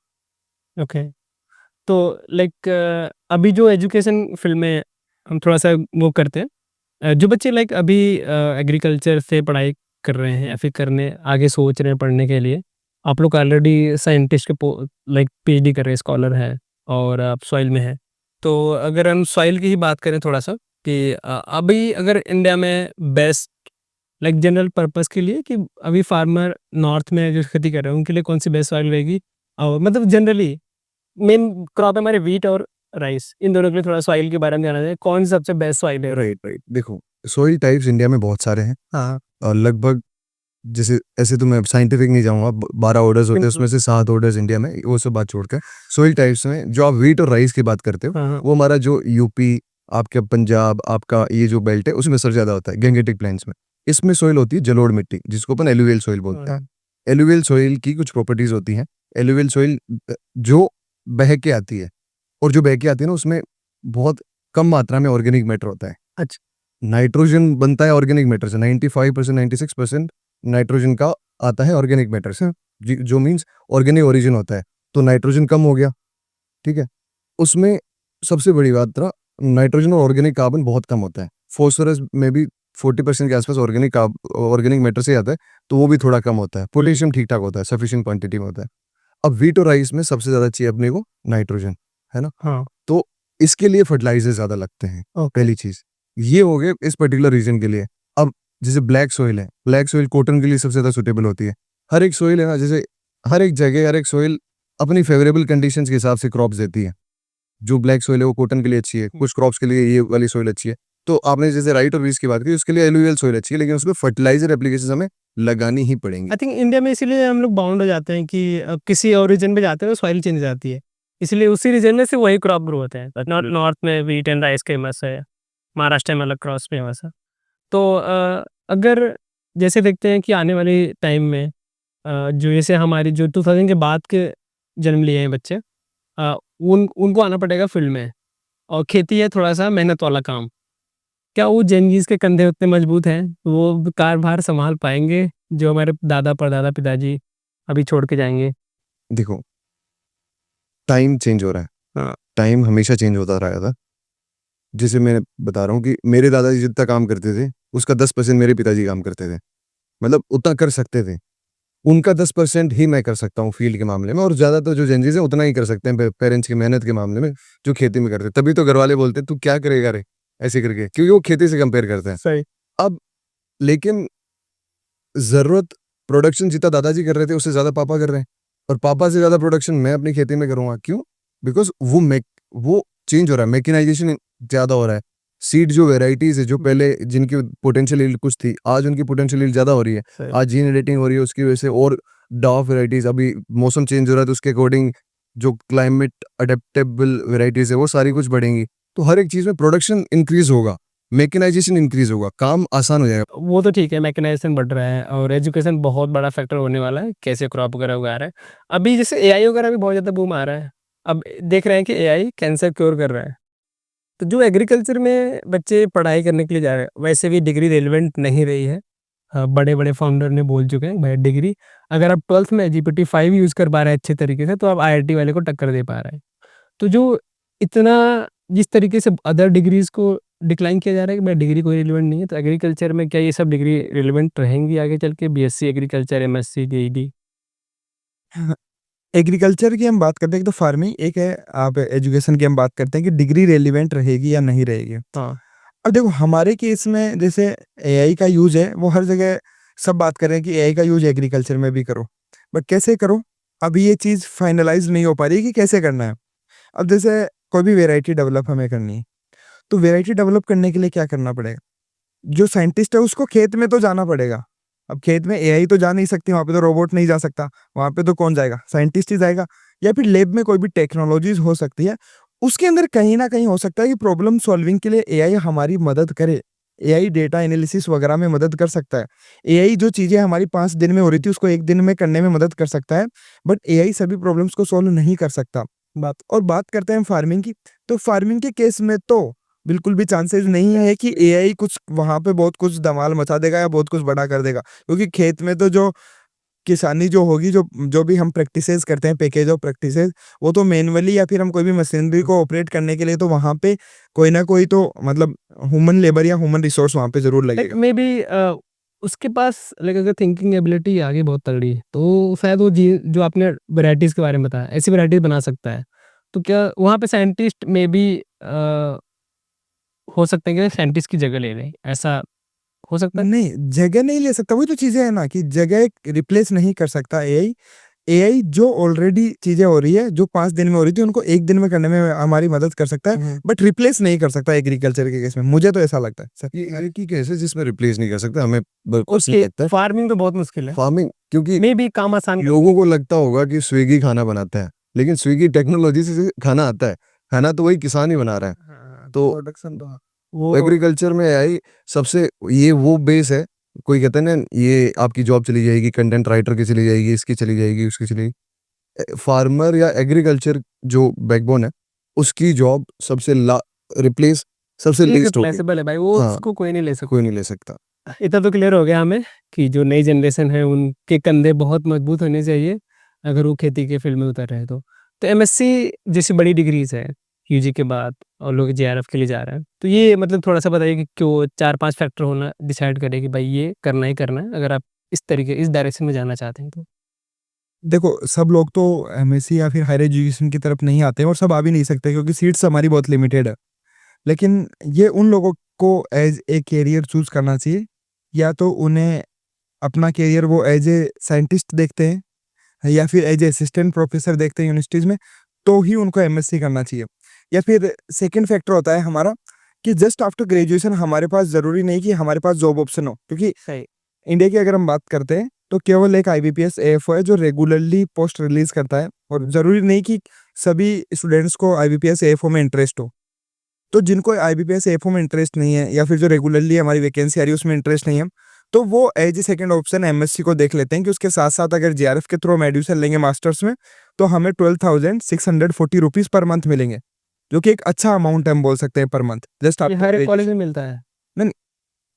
ओके। तो लाइक अभी जो एजुकेशन फील्ड में हम थोड़ा सा वो करते हैं, जो बच्चे लाइक अभी एग्रीकल्चर से पढ़ाई कर रहे हैं या फिर करने आगे सोच रहे हैं पढ़ने के लिए, आप लोग ऑलरेडी साइंटिस्ट के लाइक पीएचडी कर रहे हैं, स्कॉलर है और आप सॉइल में है। तो अगर हम सॉइल की ही बात करें थोड़ा सा कि अभी अगर इंडिया में बेस्ट लाइक जनरल पर्पस के लिए कि अभी फार्मर नॉर्थ में जो खेती कर रहे हैं उनके लिए कौन सी बेस्ट सॉइल रहेगी, और मतलब जनरली मेन क्रॉप है हमारे व्हीट और राइस, इन दोनों के लिए थोड़ा सॉइल के बारे में जानना चाहिए, कौन सी सबसे बेस्ट सॉइल है? राइट। देखो, सॉइल टाइप्स इंडिया में बहुत सारे हैं, हाँ। और लगभग जैसे ऐसे तो मैं साइंटिफिक नहीं जाऊंगा, 12 ऑर्डर्स होते हैं, उसमें से 7 ऑर्डर्स इंडिया में, वो सब बात छोड़कर सॉइल टाइप्स में जो आप व्हीट और राइस की बात करते हो, हाँ। वो हमारा जो यूपी, आपका पंजाब, आपका ये जो बेल्ट है उसमें सबसे ज्यादा होता है, गैंगेटिक प्लेन्स में। इसमें सॉइल होती है जलोढ़ मिट्टी, जिसको अपन एलुवियल सॉइल बोलते हैं। एलुवियल सॉइल की कुछ प्रॉपर्टीज होती हैं। एलुवियल सॉइल जो बह के आती है, और जो बह के आती है ना उसमें बहुत कम मात्रा में ऑर्गेनिक मैटर होता है। अच्छा। नाइट्रोजन बनता है ऑर्गेनिक मैटर से, 95% 96% नाइट्रोजन का आता है ऑर्गेनिक मैटर से। जो मीन्स ऑर्गेनिक ओरिजिन होता है, तो नाइट्रोजन कम हो गया, ठीक है। उसमें सबसे बड़ी बात था, नाइट्रोजन और ऑर्गेनिक कार्बन बहुत कम होता है। फॉस्फोरस में भी 40% के आसपास ऑर्गेनिक मैटर से आता है, तो वो भी थोड़ा कम होता है। पोटेशियम ठीक ठाक होता है, सफिशिएंट क्वांटिटी में होता है। अब व्हीट और राइस में सबसे ज़्यादा चाहिए अपने को नाइट्रोजन, है ना? हाँ, तो इसके लिए फर्टिलाइजर ज़्यादा लगते हैं, ओके। पहली चीज़। ये हो गए इस पर्टिकुलर रीजन के लिए। अब जैसे ब्लैक सॉइल है, ब्लैक सॉइल कॉटन के लिए सबसे ज़्यादा सूटेबल होती है। हर एक सॉइल है ना, जैसे हर एक जगह हर एक सॉइल अपनी फेवरेबल कंडीशंस के हिसाब से क्रॉप्स देती है। जो ब्लैक सॉइल है वो कॉटन के लिए अच्छी है, कुछ क्रॉप्स के लिए ये वाली सॉइल अच्छी है। तो आपने जैसे राइट और वीस की बात की, उसके लिए एलुवियल सॉइल अच्छी है, लेकिन उसमें फर्टिलाइजर एप्लीकेशन हमें लगानी ही पड़ेंगी। आई थिंक इंडिया में इसीलिए हम लोग बाउंड हो जाते हैं कि किसी और रीजन पे जाते हैं तो सॉइल चेंज हो जाती है, इसलिए उसी रीजन में से वही क्रॉप ग्रो होते हैं। नॉर्थ में व्हीट एंड राइस फेमस है, महाराष्ट्र में अलग क्रॉप्स फेमस है। तो अगर जैसे देखते हैं कि आने वाले टाइम में जो जैसे हमारी जो 2000 के बाद के जन्म लिए हैं बच्चे, उनको आना पड़ेगा फील्ड में, और खेती है थोड़ा सा मेहनत वाला काम। क्या वो जेनजीज के कंधे उतने मजबूत हैं, वो कारभार संभाल पाएंगे जो हमारे दादा परदादा पिताजी अभी छोड़ के जाएंगे? देखो, टाइम चेंज हो रहा है। हाँ। टाइम हमेशा चेंज होता रहा था। जैसे मैं बता रहा हूँ कि मेरे दादाजी जितना काम करते थे, उसका 10% मेरे पिताजी काम करते थे। मतलब उतना कर सकते थे। उनका 10% ही मैं कर सकता हूँ फील्ड के मामले में, और ज़्यादातर जो जेनज़ीज़ हैं उतना ही कर सकते हैं पेरेंट्स की मेहनत के मामले में, जो खेती में करते हैं। तभी तो घरवाले बोलते हैं, "तू क्या करेगा रे?" ऐसे करके, क्योंकि वो खेती से कंपेयर करते हैं। सही। अब लेकिन ज़रूरत प्रोडक्शन जितना दादाजी कर रहे थे, उससे ज़्यादा पापा कर रहे हैं, और पापा से ज़्यादा प्रोडक्शन मैं अपनी खेती में करूँगा। क्यों? बिकॉज़ वो चेंज हो रहा है, मैकेनाइज़ेशन ज़्यादा हो रहा है। सीड जो वैराइटीज़ है, जो पहले जिनकी पोटेंशियल यील्ड कुछ थी, आज उनकी पोटेंशियल यील्ड ज़्यादा हो रही है। सही। आज जीन एडिटिंग हो रही है, उसकी वजह से और डॉफ वैराइटीज़, अभी मौसम चेंज हो रहा है, तो उसके अकॉर्डिंग जो क्लाइमेट अडैप्टेबल वैराइटीज़ है, वो सारी कुछ बढ़ेंगी। तो हर एक चीज़ में प्रोडक्शन इंक्रीज़ होगा, मैकेनाइज़ेशन इंक्रीज़ होगा, काम आसान हो जाएगा। वो तो ठीक है, मैकेनाइजेशन बढ़ रहा है और एजुकेशन बहुत बड़ा फैक्टर होने वाला है, कैसे क्रॉप वगैरह उगा रहा है। अभी जैसे एआई वगैरह भी बहुत ज़्यादा बूम आ रहा है। अब देख रहे हैं कि एआई कैंसर क्योर कर रहा है। तो जो एग्रीकल्चर में बच्चे पढ़ाई करने के लिए जा रहे हैं, वैसे भी डिग्री रिलेवेंट नहीं रही है। बड़े-बड़े फाउंडर ने बोल चुके हैं, भाई डिग्री अगर आप 12th में GPT-5 यूज़ कर पा रहे हैं अच्छे तरीके से, तो आप आईआईटी वाले को टक्कर दे पा रहे हैं। तो जो इतना जिस तरीके से अदर डिग्रीज़ को डिक्लाइन किया जा रहा है कि भाई डिग्री कोई रिलेवेंट नहीं है, तो एग्रीकल्चर में क्या ये सब डिग्री रिलेवेंट रहेंगी आगे चल के? BSc agriculture, MSc, JED? Agriculture की हम बात करते हैं, एक तो फार्मिंग, एक है आप एजुकेशन की हम बात करते हैं कि डिग्री रेलिवेंट रहेगी या नहीं रहेगी। हाँ। अब देखो हमारे केस में जैसे एआई का यूज़ है, वो हर जगह सब बात कर रहे हैं कि एआई का यूज़ एग्रीकल्चर में भी करो। बट कैसे करो? अभी ये चीज़ फाइनलाइज़ नहीं हो पा रही है कि कैसे करना है। अब जैसे कोई भी वैरायटी डेवलप हमें करनी है, तो वैरायटी डेवलप करने के लिए क्या करना पड़ेगा? जो साइंटिस्ट है उसको खेत में तो जाना पड़ेगा। अब खेत में एआई तो जा नहीं सकती, वहाँ पे तो रोबोट नहीं जा सकता, वहाँ पे तो कौन जाएगा? साइंटिस्ट ही जाएगा, या फिर लैब में कोई भी टेक्नोलॉजीज़ हो सकती है, उसके अंदर कहीं न कहीं हो सकता है कि प्रॉब्लम सॉल्विंग के लिए एआई हमारी मदद करे। एआई डेटा एनालिसिस वगैरह में मदद कर सकता है। एआई जो चीज़ें हमारी 5 दिन में हो रही थी, उसको 1 दिन में करने में मदद कर सकता है, बट एआई सभी प्रॉब्लम्स को सॉल्व नहीं कर सकता। बात करते हैं फार्मिंग की, तो फार्मिंग के केस में तो बिल्कुल भी चांसेस नहीं है कि एआई कुछ वहाँ पे बहुत कुछ धमाल मचा देगा या बहुत कुछ बड़ा कर देगा। क्योंकि खेत में तो जो किसानी जो होगी, जो जो भी हम प्रैक्टिसेस करते हैं, पैकेज ऑफ प्रैक्टिसेस, वो तो मैनुअली या फिर हम कोई भी मशीनरी को ऑपरेट करने के लिए तो वहाँ पे कोई ना कोई तो मतलब ह्यूमन लेबर या ह्यूमन रिसोर्स वहाँ पे ज़रूर लाइक लगेगा। मे बी उसके पास लाइक अगर थिंकिंग एबिलिटी आगे बहुत तगड़ी है, तो शायद वो जी जो आपने वैराइटीज़ के बारे में बताया, ऐसी वैराइटीज़ बना सकता है। तो क्या वहाँ पे साइंटिस्ट मे बी हो सकता है कि साइंटिस्ट की जगह ले लें, ऐसा हो सकता है? नहीं, जगह नहीं ले सकता, वही तो चीज़ें हैं ना कि जगह रिप्लेस नहीं कर सकता एआई। एआई जो ऑलरेडी चीज़ें हो रही है, जो 5 दिन में हो रही थी, उनको 1 दिन में करने में हमारी मदद कर सकता है, बट रिप्लेस नहीं कर सकता एग्रीकल्चर के केस में। मुझे तो ऐसा लगता है। सर ये एआई की केस है जिसमें रिप्लेस नहीं कर सकता, हमें उसके लगता है फार्मिंग तो बहुत मुश्किल है। फार्मिंग, क्योंकि मे बी काम आसान कर लोगों को लगता होगा कि स्विगी खाना बनाता है, लेकिन स्विगी टेक्नोलॉजी से खाना आता है, खाना तो वही किसान ही बना रहा है। हाँ, तो प्रोडक्शन तो वो एग्रीकल्चर में एआई सबसे ये वो बेस है। कोई कहता है ना, ये आपकी जॉब चली जाएगी, कंटेंट राइटर की चली जाएगी, इसकी चली जाएगी, उसकी चली फार्मर या एग्रीकल्चर जो बैकबोन है, उसकी जॉब सबसे रिप्लेस सबसे लीस्ट होगी। इररिप्लेसेबल है भाई, वो हाँ, उसको कोई नहीं ले सकता। कोई नहीं ले सकता। इतना तो क्लियर हो गया हमें कि जो नई जनरेशन है उनके कंधे बहुत मजबूत होने चाहिए अगर वो खेती के फील्ड में उतर रहे हैं तो एमएससी जैसी बड़ी डिग्रीज है यूजी के बाद और लोग जेआरएफ के लिए जा रहे हैं तो ये मतलब थोड़ा सा बताइए कि क्यों 4-5 फैक्टर होना डिसाइड करे कि भाई ये करना ही करना है अगर आप इस डायरेक्शन में जाना चाहते हैं तो। देखो, सब लोग तो एमएससी या फिर हायर एजुकेशन की तरफ नहीं आते हैं और सब आ भी नहीं सकते क्योंकि सीट्स हमारी बहुत लिमिटेड है। लेकिन ये उन लोगों को एज़ ए करियर चूज़ करना चाहिए, या तो उन्हें अपना करियर वो एज़ ए साइंटिस्ट देखते हैं या फिर एज़ ए असिस्टेंट प्रोफेसर देखते हैं यूनिवर्सिटीज़ में, तो ही उनको एमएससी करना चाहिए। या फिर सेकंड फैक्टर होता है हमारा कि जस्ट आफ्टर ग्रेजुएशन हमारे पास ज़रूरी नहीं कि हमारे पास जॉब ऑप्शन हो, क्योंकि सही। इंडिया की अगर हम बात करते हैं तो केवल एक आईबीपीएस एएफओ है जो रेगुलरली पोस्ट रिलीज करता है, और ज़रूरी नहीं कि सभी स्टूडेंट्स को आईबीपीएस एएफओ में इंटरेस्ट हो। तो जिनको आईबीपीएस एएफओ में इंटरेस्ट नहीं है या फिर जो रेगुलरली हमारी वैकेंसी आ रही है उसमें इंटरेस्ट नहीं है, तो वो as a second option MSc को देख लेते हैं कि उसके साथ-साथ अगर जेआरएफ के थ्रू हम एडमिशन लेंगे मास्टर्स में, तो हमें 12,640 रुपीज़ पर मंथ मिलेंगे, जो कि एक अच्छा अमाउंट हम बोल सकते हैं पर मंथ। जस्ट ये आफ्टर हर एक ग्रेजुएशन। कॉलेज में मिलता है। नहीं,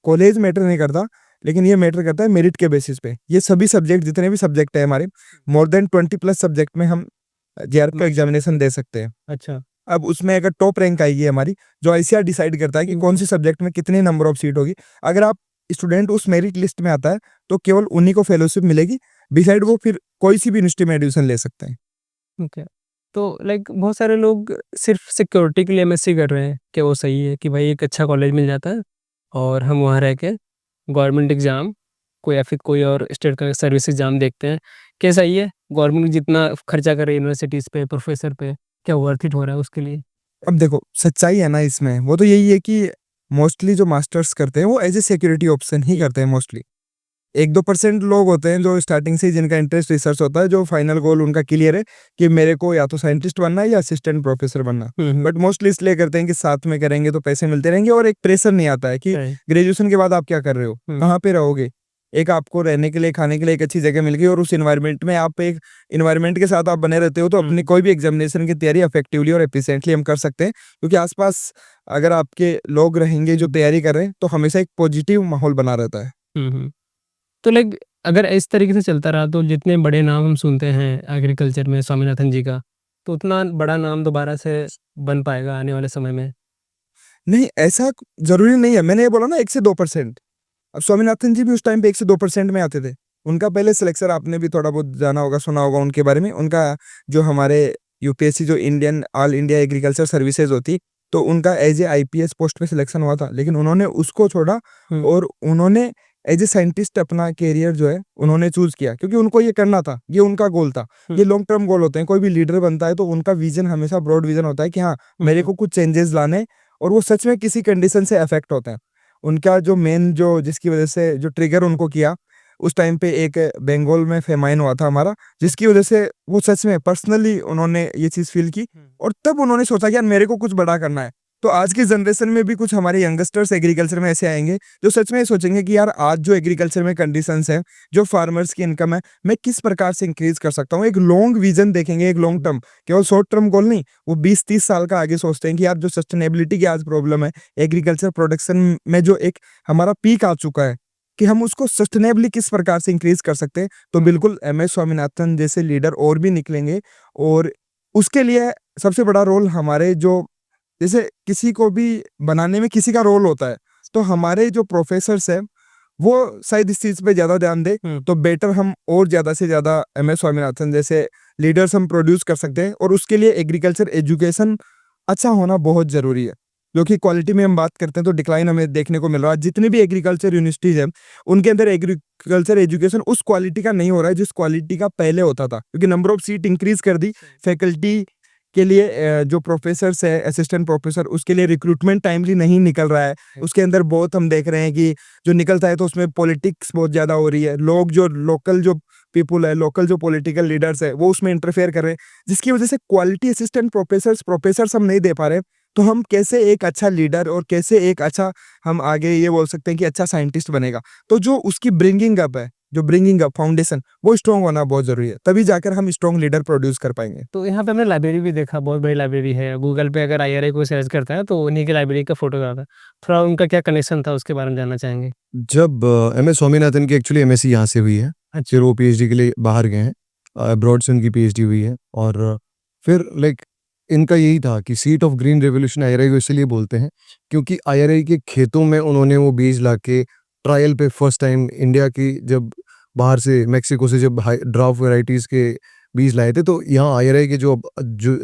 कॉलेज मैटर नहीं करता, लेकिन ये मैटर करता है मेरिट के बेसिस पे। ये सभी सब्जेक्ट जितने भी सब्जेक्ट है हमारे, मोर देन 20 प्लस सब्जेक्ट में हम जेआरएफ का एग्जामिनेशन दे सकते हैं। अच्छा। अब उसमें अगर टॉप रैंक आएगी हमारी, जो आईसीआर डिसाइड करता है कि कौन सी सब्जेक्ट में कितने नंबर ऑफ सीट होगी। अगर आप स्टूडेंट उस मेरिट लिस्ट में आता है, तो केवल उन्हीं को फेलोशिप मिलेगी, बिसाइड वो फिर कोई सी भी यूनिवर्सिटी में एडमिशन ले सकते हैं। ओके। तो लाइक बहुत सारे लोग सिर्फ सिक्योरिटी के लिए एमएससी कर रहे हैं, क्या वो सही है कि भाई एक अच्छा कॉलेज मिल जाता है और हम वहाँ रह के गवर्नमेंट एग्ज़ाम कोई या फिर कोई और स्टेट का सर्विस एग्ज़ाम देखते हैं, क्या सही है? गवर्नमेंट जितना खर्चा कर रही है यूनिवर्सिटीज़ पे, प्रोफ़ेसर पे, क्या वर्थ इट हो रहा है उसके लिए? अब देखो, सच्चाई है ना इसमें, वो तो यही है कि मोस्टली जो मास्टर्स करते हैं वो एज ए सिक्योरिटी ऑप्शन ही करते हैं मोस्टली। 1-2% लोग होते हैं जो स्टार्टिंग से ही जिनका इंटरेस्ट रिसर्च होता है, जो फाइनल गोल उनका क्लियर है कि मेरे को या तो साइंटिस्ट बनना है या असिस्टेंट प्रोफेसर बनना। बट मोस्टली इसलिए करते हैं कि साथ में करेंगे तो पैसे मिलते रहेंगे, और एक प्रेशर नहीं आता है कि सही। ग्रेजुएशन के बाद आप क्या कर रहे हो, हुँ। कहाँ पे रहोगे। एक आपको रहने के लिए, खाने के लिए एक अच्छी जगह मिल गई, और उस एनवायरनमेंट में आप एक एनवायरनमेंट के साथ आप बने रहते हो, तो अपनी कोई भी एग्जामिनेशन की तैयारी इफेक्टिवली और एफिशिएंटली हम कर सकते हैं, क्योंकि आसपास अगर आपके लोग रहेंगे जो तैयारी कर रहे हैं, तो हमेशा एक पॉजिटिव माहौल बना रहता है। तो लाइक अगर इस तरीके से चलता रहा तो जितने बड़े नाम हम सुनते हैं एग्रीकल्चर में स्वामीनाथन जी का, तो उतना बड़ा नाम दोबारा से बन पाएगा आने वाले समय में? नहीं, ऐसा ज़रूरी नहीं है। मैंने ये बोला ना 1 से 2%। अब स्वामीनाथन जी भी उस टाइम पे 1 से 2% में आते थे। उनका पहले सिलेक्शन आपने भी थोड़ा बहुत जाना होगा, सुना होगा उनके बारे में। उनका जो हमारे यूपीएससी जो Indian all India agriculture services होती, तो उनका एज़ ए आईपीएस पोस्ट पे सिलेक्शन हुआ था। लेकिन उन्होंने उसको छोड़ा हुँ। और उन्होंने एज़ ए साइंटिस्ट अपना करियर जो है उन्होंने चूज़ किया, क्योंकि उनको ये करना था, ये उनका गोल था। ये लॉन्ग टर्म गोल होते हैं, कोई भी लीडर बनता है तो उनका विज़न हमेशा ब्रॉड विज़न होता है कि हाँ, मेरे को कुछ चेंजेस लाने, और वो सच में किसी कंडीशन से अफेक्ट होते हैं। उनका जो मेन जो जिसकी वजह से जो ट्रिगर उनको किया, उस टाइम पे एक बंगाल में फेमाइन हुआ था हमारा, जिसकी वजह से वो सच में पर्सनली उन्होंने ये चीज़ फ़ील की, और तब उन्होंने सोचा कि यार मेरे को कुछ बड़ा करना है। तो आज की जनरेशन में भी कुछ हमारे यंगस्टर्स एग्रीकल्चर में ऐसे आएँगे, जो सच में ये सोचेंगे कि यार आज जो एग्रीकल्चर में कंडीशंस हैं, जो फार्मर्स की इनकम है, मैं किस प्रकार से इंक्रीज़ कर सकता हूँ। एक लॉन्ग विज़न देखेंगे, एक लॉन्ग टर्म, केवल शॉर्ट टर्म गोल नहीं। वो 20-30 साल का आगे सोचते हैं कि यार जो सस्टेनेबिलिटी की आज प्रॉब्लम है, एग्रीकल्चर प्रोडक्शन में जो एक हमारा पीक आ चुका है, कि हम उसको सस्टेनेबली किस प्रकार से इंक्रीज़ कर सकते हैं। तो बिल्कुल एमएस स्वामीनाथन जैसे लीडर और भी निकलेंगे, और उसके लिए सबसे बड़ा रोल हमारे जो, जैसे किसी को भी बनाने में किसी का रोल होता है, तो हमारे जो प्रोफेसर्स हैं, वो शायद इस चीज़ पे ज़्यादा ध्यान दें, तो बेटर हम और ज़्यादा से ज़्यादा एमएस स्वामीनाथन जैसे लीडर्स हम प्रोड्यूस कर सकते हैं, और उसके लिए एग्रीकल्चर एजुकेशन अच्छा होना बहुत ज़रूरी है। क्योंकि क्वालिटी में हम बात करते हैं तो डिक्लाइन हमें देखने को मिल रहा है। जितनी भी एग्रीकल्चर यूनिवर्सिटीज़ हैं, उनके अंदर एग्रीकल्चर एजुकेशन उस क्वालिटी का नहीं हो रहा है जिस क्वालिटी का पहले होता था, क्योंकि नंबर ऑफ सीट इंक्रीज़ कर दी। फैकल्टी के लिए जो प्रोफेसर्स है, असिस्टेंट प्रोफेसर, उसके लिए रिक्रूटमेंट टाइमली नहीं निकल रहा है। उसके अंदर बहुत हम देख रहे हैं कि जो निकलता है तो उसमें पॉलिटिक्स बहुत ज़्यादा हो रही है। लोग जो लोकल जो पीपल है, लोकल जो पॉलिटिकल लीडर्स है, वो उसमें इंटरफेयर कर रहे हैं, जिसकी वजह से क्वालिटी असिस्टेंट प्रोफेसर्स हम नहीं दे पा रहे। तो हम कैसे एक अच्छा लीडर और कैसे एक अच्छा, हम आगे ये बोल सकते हैं कि अच्छा साइंटिस्ट बनेगा। तो जो उसकी ब्रिंगिंग अप है, जो ब्रिंगिंग अप फाउंडेशन वो स्ट्रॉन्ग होना बहुत ज़रूरी है, तभी जाकर हम स्ट्रॉन्ग लीडर प्रोड्यूस कर पाएंगे। तो यहाँ पे हमने लाइब्रेरी भी देखा, बहुत बड़ी लाइब्रेरी है। गूगल पे अगर IRA कोई सर्च करता है तो उन्हीं की लाइब्रेरी का फोटो आता है। थोड़ा उनका क्या कनेक्शन था उसके बारे में जानना चाहेंगे? जब MS स्वामीनाथन की एक्चुअली MSc यहाँ से हुई है, अच्छा। फिर वो PhD के लिए बाहर गए हैं, अब्रॉड से उनकी PhD हुई है, और फिर लाइक इनका यही था कि seat of green revolution IRA को इसलिए बोलते हैं क्योंकि IRA के खेतों में उन्होंने वो बीज ला के ट्रायल पे फर्स्ट टाइम इंडिया की, जब बाहर से मेक्सिको से जब ड्राफ्ट वेराइटीज़ के बीज लाए थे, तो यहाँ IRA के जो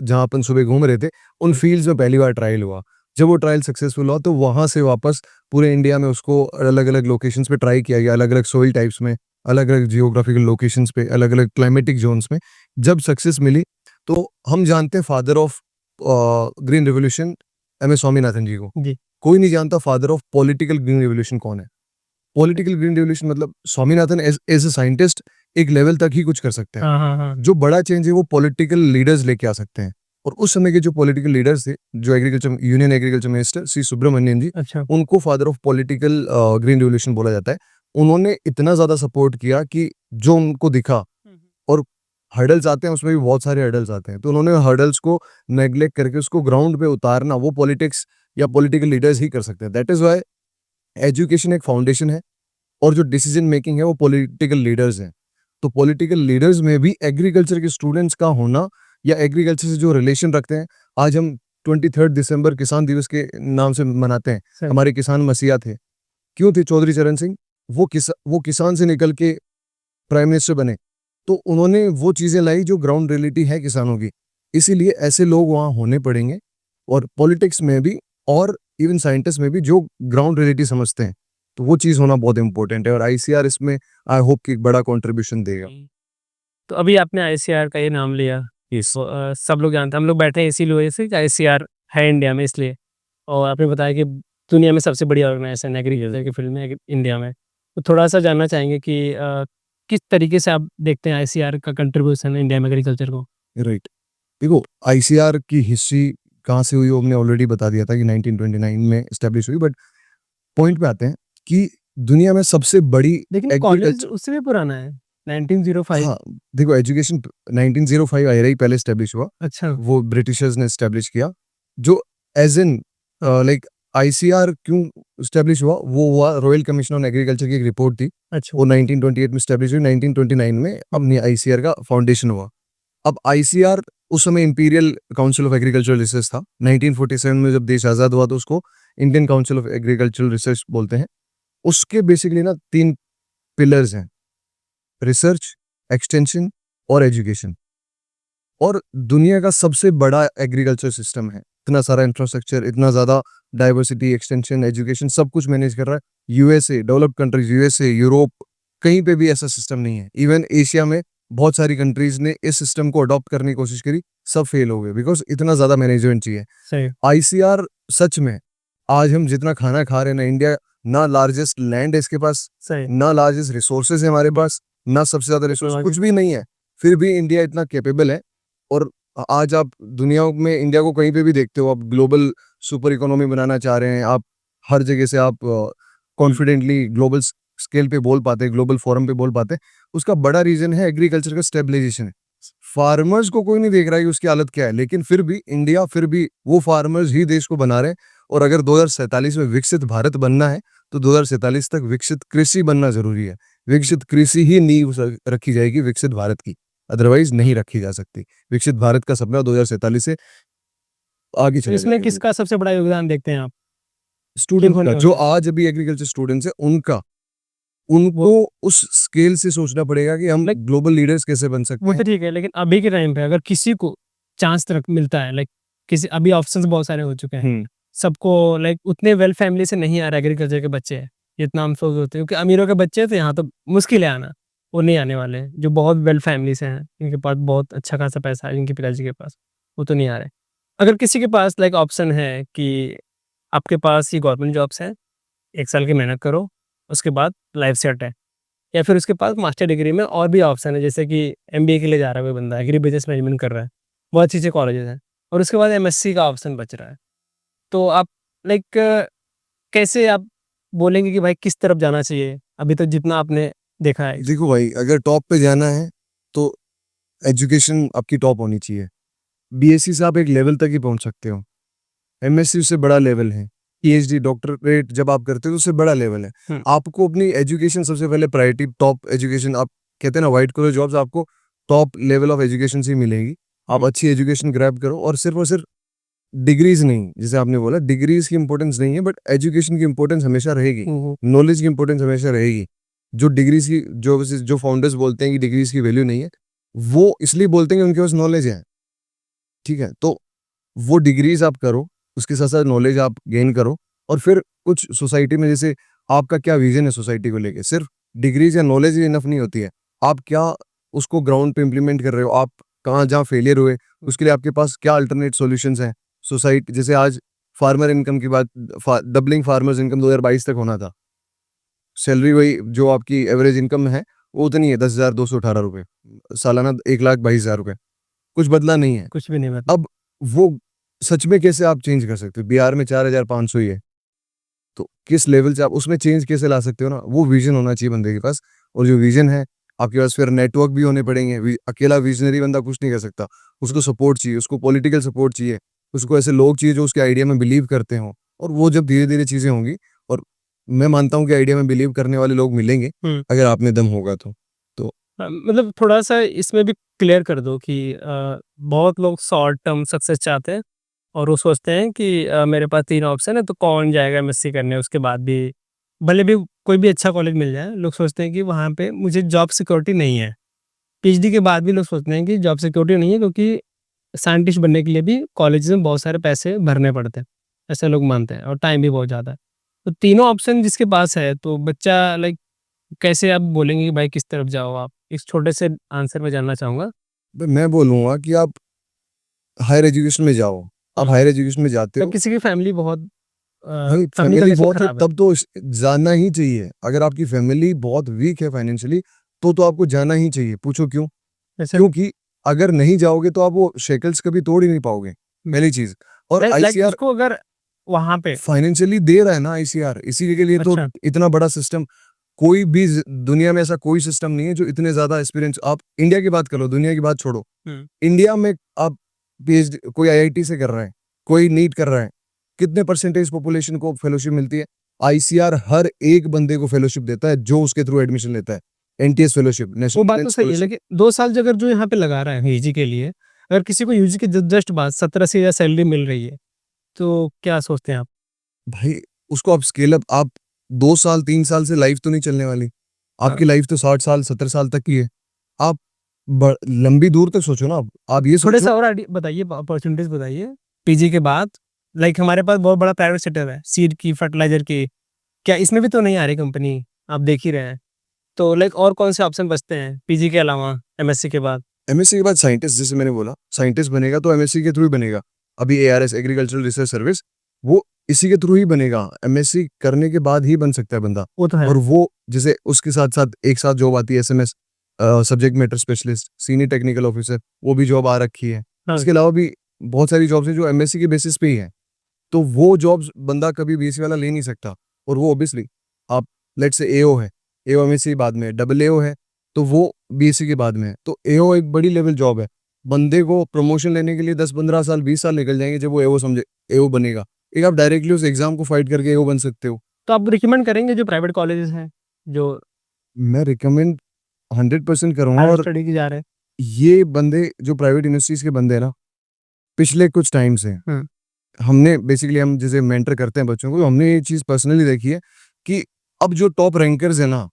जहाँ अपन सुबह घूम रहे थे उन फील्ड्स में पहली बार ट्रायल हुआ। जब वो ट्रायल सक्सेसफुल हुआ तो वहाँ से वापस पूरे इंडिया में उसको अलग-अलग लोकेशंस पे ट्राई किया गया, अलग-अलग सॉइल टाइप्स में, अलग-अलग जियोग्राफिकल लोकेशंस पे, अलग-अलग क्लाइमेटिक ज़ोन्स में। जब सक्सेस मिली तो हम जानते हैं father of green revolution MS Swaminathan ji को। जी। कोई नहीं जानता father of political green revolution कौन है। पॉलिटिकल ग्रीन रिवॉल्यूशन मतलब स्वामीनाथन एज़ अ साइंटिस्ट एक लेवल तक ही कुछ कर सकते हैं। हाँ, हाँ, हाँ। जो बड़ा चेंज है वो पॉलिटिकल लीडर्स लेके आ सकते हैं, और उस समय के जो पॉलिटिकल लीडर्स थे, जो यूनियन एग्रीकल्चर मिनिस्टर सी सुब्रमण्यम जी, अच्छा। उनको father of political green revolution बोला जाता है। उन्होंने इतना ज़्यादा सपोर्ट किया कि जो उनको दिखा, और हर्डल्स आते हैं उसमें भी बहुत सारे हर्डल्स आते हैं, तो उन्होंने हर्डल्स को नेग्लेक्ट करके उसको ग्राउंड पे उतारना वो पॉलिटिक्स या पॉलिटिकल लीडर्स ही कर सकते हैं। दैट इज़ व्हाई एजुकेशन एक फाउंडेशन है, और जो डिसीजन मेकिंग है वो पॉलिटिकल लीडर्स हैं। तो पॉलिटिकल लीडर्स में भी एग्रीकल्चर के स्टूडेंट्स का होना, या एग्रीकल्चर से जो रिलेशन रखते हैं, आज हम 23 दिसंबर किसान दिवस के नाम से मनाते हैं। सही। हमारे किसान मसीहा थे, क्यों थे? चौधरी चरण सिंह। वो किसान से निकल के प्राइम मिनिस्टर बने, तो उन्होंने वो चीज़ें लाई जो ग्राउंड रियलिटी है किसानों की। इसीलिए ऐसे लोग वहाँ होने पड़ेंगे, और पॉलिटिक्स में भी, और इवन साइंटिस्ट में भी, जो ग्राउंड रियलिटी समझते हैं। तो वो चीज़ होना बहुत इंपॉर्टेंट है, और ICR इसमें आई होप कि एक बड़ा कंट्रीब्यूशन देगा। तो अभी आपने ICR का ये नाम लिया, तो सब लोग जानते हैं, हम लोग बैठे हैं इसी वजह से कि ICR है इंडिया में इसलिए, और आपने बताया कि दुनिया में सबसे बड़ी ऑर्गेनाइजेशन एग्रीकल्चर की फील्ड में इंडिया में। तो थोड़ा-सा जानना चाहेंगे कि किस तरीके से आप देखते हैं ICR का कंट्रीब्यूशन इंडिया में एग्रीकल्चर को? राइट। देखो, ICR की हिस्ट्री कहाँ से हुई वो हमने ऑलरेडी बता दिया था कि 1929 में एस्टेब्लिश हुई, बट पॉइंट पे आते हैं कि दुनिया में सबसे बड़ी लेकिन कॉलेज एग्रीकल्चर, उससे भी पुराना है, 1905। हाँ, देखो एजुकेशन 1905 IRA ही पहले एस्टेब्लिश हुआ, अच्छा। वो ब्रिटिशर्स ने एस्टेब्लिश किया। जो एज इन लाइक ICR क्यों एस्टेब्लिश हुआ, वो हुआ रॉयल कमीशन ऑन एग्रीकल्चर की एक रिपोर्ट थी, अच्छा। वो 1928 में एस्टेब्लिश हुई, 1929 में अपनी ICR का फाउंडेशन हुआ। अब ICR उस समय imperial council of agricultural research था। 1947 में जब देश आज़ाद हुआ तो उसको Indian council of agricultural research बोलते हैं। उसके बेसिकली ना 3 पिलर्स हैं, रिसर्च, एक्सटेंशन और एजुकेशन। और दुनिया का सबसे बड़ा एग्रीकल्चर सिस्टम है, इतना सारा इंफ्रास्ट्रक्चर, इतना ज़्यादा डाइवर्सिटी, एक्सटेंशन, एजुकेशन सब कुछ मैनेज कर रहा है। USA, developed countries, USA, Europe, कहीं पे भी ऐसा सिस्टम नहीं है। इवन एशिया में बहुत सारी कंट्रीज ने इस सिस्टम को अडॉप्ट करने की कोशिश करी, सब फेल हो गए, बिकॉज इतना ज़्यादा मैनेजमेंट चाहिए। सही। ICR सच में, आज हम जितना खाना खा रहे हैं ना, इंडिया ना लार्जेस्ट लैंड है इसके पास, सही। ना लार्जेस्ट रिसोर्सेज है हमारे पास, ना सबसे ज़्यादा रिसोर्स, कुछ भी नहीं है, फिर भी इंडिया इतना कैपेबल है। और आज आप दुनिया में इंडिया को कहीं पे भी देखते हो, आप ग्लोबल सुपर इकोनॉमी बनाना चाह रहे हैं, आप हर जगह से आप कॉन्फिडेंटली ग्लोबल स्केल पे बोल पाते हैं, ग्लोबल फोरम पे बोल पाते हैं। उसका बड़ा रीजन है एग्रीकल्चर का स्टेबलाइजेशन है। फार्मर्स को कोई नहीं देख रहा है कि उसकी हालत क्या है, लेकिन फिर भी इंडिया, फिर भी वो फार्मर्स ही देश को बना रहे हैं। और अगर 2047 में विकसित भारत बनना है तो 2047 तक विकसित कृषि बनना जरूरी है। विकसित कृषि ही नींव रखी जाएगी विकसित भारत की, अदरवाइज नहीं रखी जा सकती। विकसित भारत का सपना 2047 से आगे तो चलेगा। इसमें किसका सबसे बड़ा योगदान देखते हैं आप? स्टूडेंट होने का, में जो होता है। आज अभी एग्रीकल्चर स्टूडेंट्स है उनको उस स्केल से सोचना पड़ेगा कि हम Like- ग्लोबल लीडर्स कैसे बन सकते वो तो हैं। ठीक है, लेकिन अभी के टाइम पे अगर किसी को चांस तक मिलता है, लाइक किसी, अभी ऑप्शंस बहुत सारे हो चुके हैं, सबको लाइक उतने वेल फैमिली से नहीं आ रहा एग्रीकल्चर के बच्चे हैं जितना हम सोच होते हैं, क्योंकि अमीरों के बच्चे हैं तो यहाँ तो मुश्किल है आना, वो नहीं आने वाले हैं। जो बहुत वेल फैमिली से हैं, इनके पास बहुत अच्छा खासा पैसा है, इनके पिताजी के पास, वो तो नहीं आ रहे। अगर किसी के पास लाइक ऑप्शन है कि आपके पास ये गवर्नमेंट जॉब्स हैं, 1 साल की मेहनत करो, उसके बाद लाइफ सेट है, या फिर उसके पास मास्टर डिग्री में और भी ऑप्शन है, जैसे कि MBA के लिए जा रहा है कोई बंदा, एग्री बिजनेस मैनेजमेंट कर रहा है, बहुत अच्छी अच्छे कॉलेजेस हैं, और उसके बाद MSc का ऑप्शन बच रहा है। तो आप लाइक कैसे आप बोलेंगे कि भाई किस तरफ जाना चाहिए? अभी तक जितना आपने देखा है? देखो भाई, अगर टॉप पे जाना है तो एजुकेशन आपकी टॉप होनी चाहिए। बीएससी से आप एक लेवल तक ही पहुंच सकते हो, एमएससी उससे बड़ा लेवल है, पीएचडी डॉक्टरेट जब आप करते हो तो उससे बड़ा लेवल है। हम्म। आपको अपनी एजुकेशन सबसे पहले प्रायोरिटी, टॉप एजुकेशन, आप कहते हैं ना व्हाइट कॉलर जॉब्स आपको टॉप लेवल ऑफ एजुकेशन से ही मिलेगी। आप अच्छी एजुकेशन ग्रैब करो और सिर्फ डिग्रीज नहीं, जैसे आपने बोला डिग्रीज की इंपॉर्टेंस नहीं है, बट एजुकेशन की इंपॉर्टेंस हमेशा रहेगी, नॉलेज की इंपॉर्टेंस हमेशा रहेगी। जो डिग्रीज की जो फाउंडर्स बोलते हैं कि डिग्रीज की वैल्यू नहीं है, वो इसलिए बोलते हैं कि उनके पास नॉलेज है, ठीक है। तो वो डिग्रीज आप करो, उसके साथ साथ नॉलेज आप गेन करो, और फिर कुछ सोसाइटी में जैसे आपका क्या विजन है सोसाइटी को लेके, सिर्फ डिग्रीज या नॉलेज ही इनफ नहीं होती है। आप क्या उसको ग्राउंड पे इम्प्लीमेंट कर रहे हो, आप कहाँ जहाँ फेलियर हुए उसके लिए आपके पास क्या अल्टरनेट सॉल्यूशंस हैं। सोसाइटी जैसे आज फार्मर इनकम की बात, डबलिंग फार्मर्स इनकम 2022 तक होना था, सैलरी वही जो आपकी एवरेज इनकम है वो उतनी है, 10,218 रुपये सालाना, 1,22,000 रुपये, कुछ बदला नहीं है। कुछ भी नहीं मतलब। अब वो सच में कैसे आप चेंज कर सकते हो? बिहार में 4,500 ही है, तो किस लेवल से आप उसमें चेंज कैसे ला सकते हो ना? वो विजन होना चाहिए बंदे के पास, और जो विजन है आपके पास, फिर नेटवर्क भी होने पड़ेंगे। अकेला विजनरी बंदा कुछ नहीं कर सकता, उसको सपोर्ट चाहिए, उसको पॉलिटिकल सपोर्ट चाहिए, उसको ऐसे लोग चाहिए जो उसके आइडिया में बिलीव करते हों। और वो जब धीरे धीरे चीजें होंगी, और मैं मानता हूँ कि आइडिया में बिलीव करने वाले लोग मिलेंगे, अगर आप में दम होगा तो। मतलब थोड़ा-सा इसमें भी क्लियर कर दो कि बहुत लोग शॉर्ट टर्म सक्सेस चाहते हैं और वो सोचते हैं कि मेरे पास 3 ऑप्शन है तो कौन जाएगा एमएससी करने, उसके बाद भी भले भी कोई भी अच्छा कॉलेज मिल जाए, लोग सोचते हैं कि वहाँ पे मुझे जॉब सिक्योरिटी नहीं है। पीएचडी के बाद भी लोग सोचते हैं कि जॉब सिक्योरिटी नहीं है, क्योंकि साइंटिस्ट बनने के लिए भी कॉलेज में बहुत सारे पैसे भरने पड़ते हैं, ऐसे लोग मानते हैं, और टाइम भी बहुत ज़्यादा है। तो तीनों ऑप्शन जिसके पास है तो बच्चा लाइक कैसे आप बोलेंगे कि भाई किस तरफ जाओ आप? इस छोटे से आंसर में जानना चाहूँगा। मैं बोलूँगा कि आप हायर एजुकेशन में जाओ। आप हायर एजुकेशन में जाते तो हो, किसी की फैमिली बहुत भाई फैमिली फैमिली कंडीशन बहुत है खराब है। तब तो जाना ही चाहिए। अगर आपकी फैमिली बहुत वीक है फाइनेंशियली, तो आपको जाना ही चाहिए। पूछो क्यों? ऐसे क्योंकि अगर नहीं जाओगे तो आप वो शेकल्स कभी तोड़ ही नहीं पाओगे, पहली चीज। और लाइक आईसीआर उसको अगर वहाँ पे फाइनेंशियली दे रहा है ना, आईसीआर इसी के लिए तो अच्छा, इतना बड़ा सिस्टम। कोई भी दुनिया में ऐसा कोई सिस्टम नहीं है जो इतने ज्यादा एक्सपीरियंस, आप इंडिया की बात करो, दुनिया की बात छोड़ो। हुँ, इंडिया में आप पीएचडी कोई आईआईटी से कर रहा है, कोई नीट कर रहा है, कितने परसेंटेज पॉपुलेशन को फेलोशिप मिलती है? आईसीआर हर एक बंदे को फेलोशिप देता है जो उसके थ्रू एडमिशन लेता है। एनटीएस फेलोशिप, वो नेशनल बात तो टैलेंट सही है, फेलोशिप। लेकिन 2 साल जो अगर जो यहाँ पे लगा रहा है यूजी के लिए, अगर किसी को यूजी के ज जस्ट बाद 17 से ज़्यादा सैलरी मिल रही है, तो क्या सोचते हैं आप? भाई उसको आप स्केल अप, आप 2 साल 3 साल से लाइफ तो नहीं चलने वाली, हाँ, आपकी लाइफ तो 60 साल 70 साल तक की है। आप लंबी दूर तक सोचो ना। आप ये सोचो, थोड़े-सा और बताइए, अपॉर्च्युनिटीज़ बताइए। पीजी के बाद लाइक हमारे पास बहुत बड़ा प्राइवेट सेक्टर है, सीड की, फर्टिलाइज़र की, क्या इसमें भी तो नहीं आ रही कंपनी? आप देख ही रहे हैं। तो लाइक और कौन से ऑप्शन बचते हैं पीजी के अलावा एमएससी के बाद? एमएससी के बाद साइंटिस्ट, जैसे मैंने बोला साइंटिस्ट बनेगा तो एमएससी के थ्रू ही बनेगा। अभी एआरएस, एग्रीकल्चरल रिसर्च सर्विस, वो इसी के थ्रू ही बनेगा। एमएससी करने के बाद ही बन सकता है बंदा। वो तो है। और वो जैसे उसके साथ साथ एक साथ जॉब आती है, SMS, subject matter specialist, senior technical officer, वो भी जॉब आ रखी है। हाँ, इसके अलावा भी बहुत सारी जॉब्स हैं जो एमएससी के बेसिस पे ही है। तो वो जॉब्स बंदा कभी बीएससी वाला ले नहीं सकता। और वो ऑब्वियसली, आप लेट से एओ है, एओ एमएससी बाद में, डबल एओ है तो वो बीएससी के बाद में है। तो एओ एक बड़ी लेवल जॉब है। बंदे को प्रमोशन लेने के लिए 10-15 साल 20 साल निकल जाएंगे जब वो एओ समझे, एओ बनेगा। एक आप डायरेक्टली उस एग्जाम को फाइट करके एओ बन सकते हो। तो आप रिकमेंड करेंगे जो प्राइवेट कॉलेजेस हैं, जो मैं रिकमेंड 100% करूंगा। हायर और स्टडी की जा रहे हैं? ये बंदे जो प्राइवेट यूनिवर्सिटीज के बंदे हैं ना, पिछले कुछ टाइम से हुँ, हमने बेसिकली, हम जैसे मेंटर करते हैं बच्चों को, तो हमने ये चीज पर्सनली देखी है कि अब जो टॉप रैंकर्स है ना,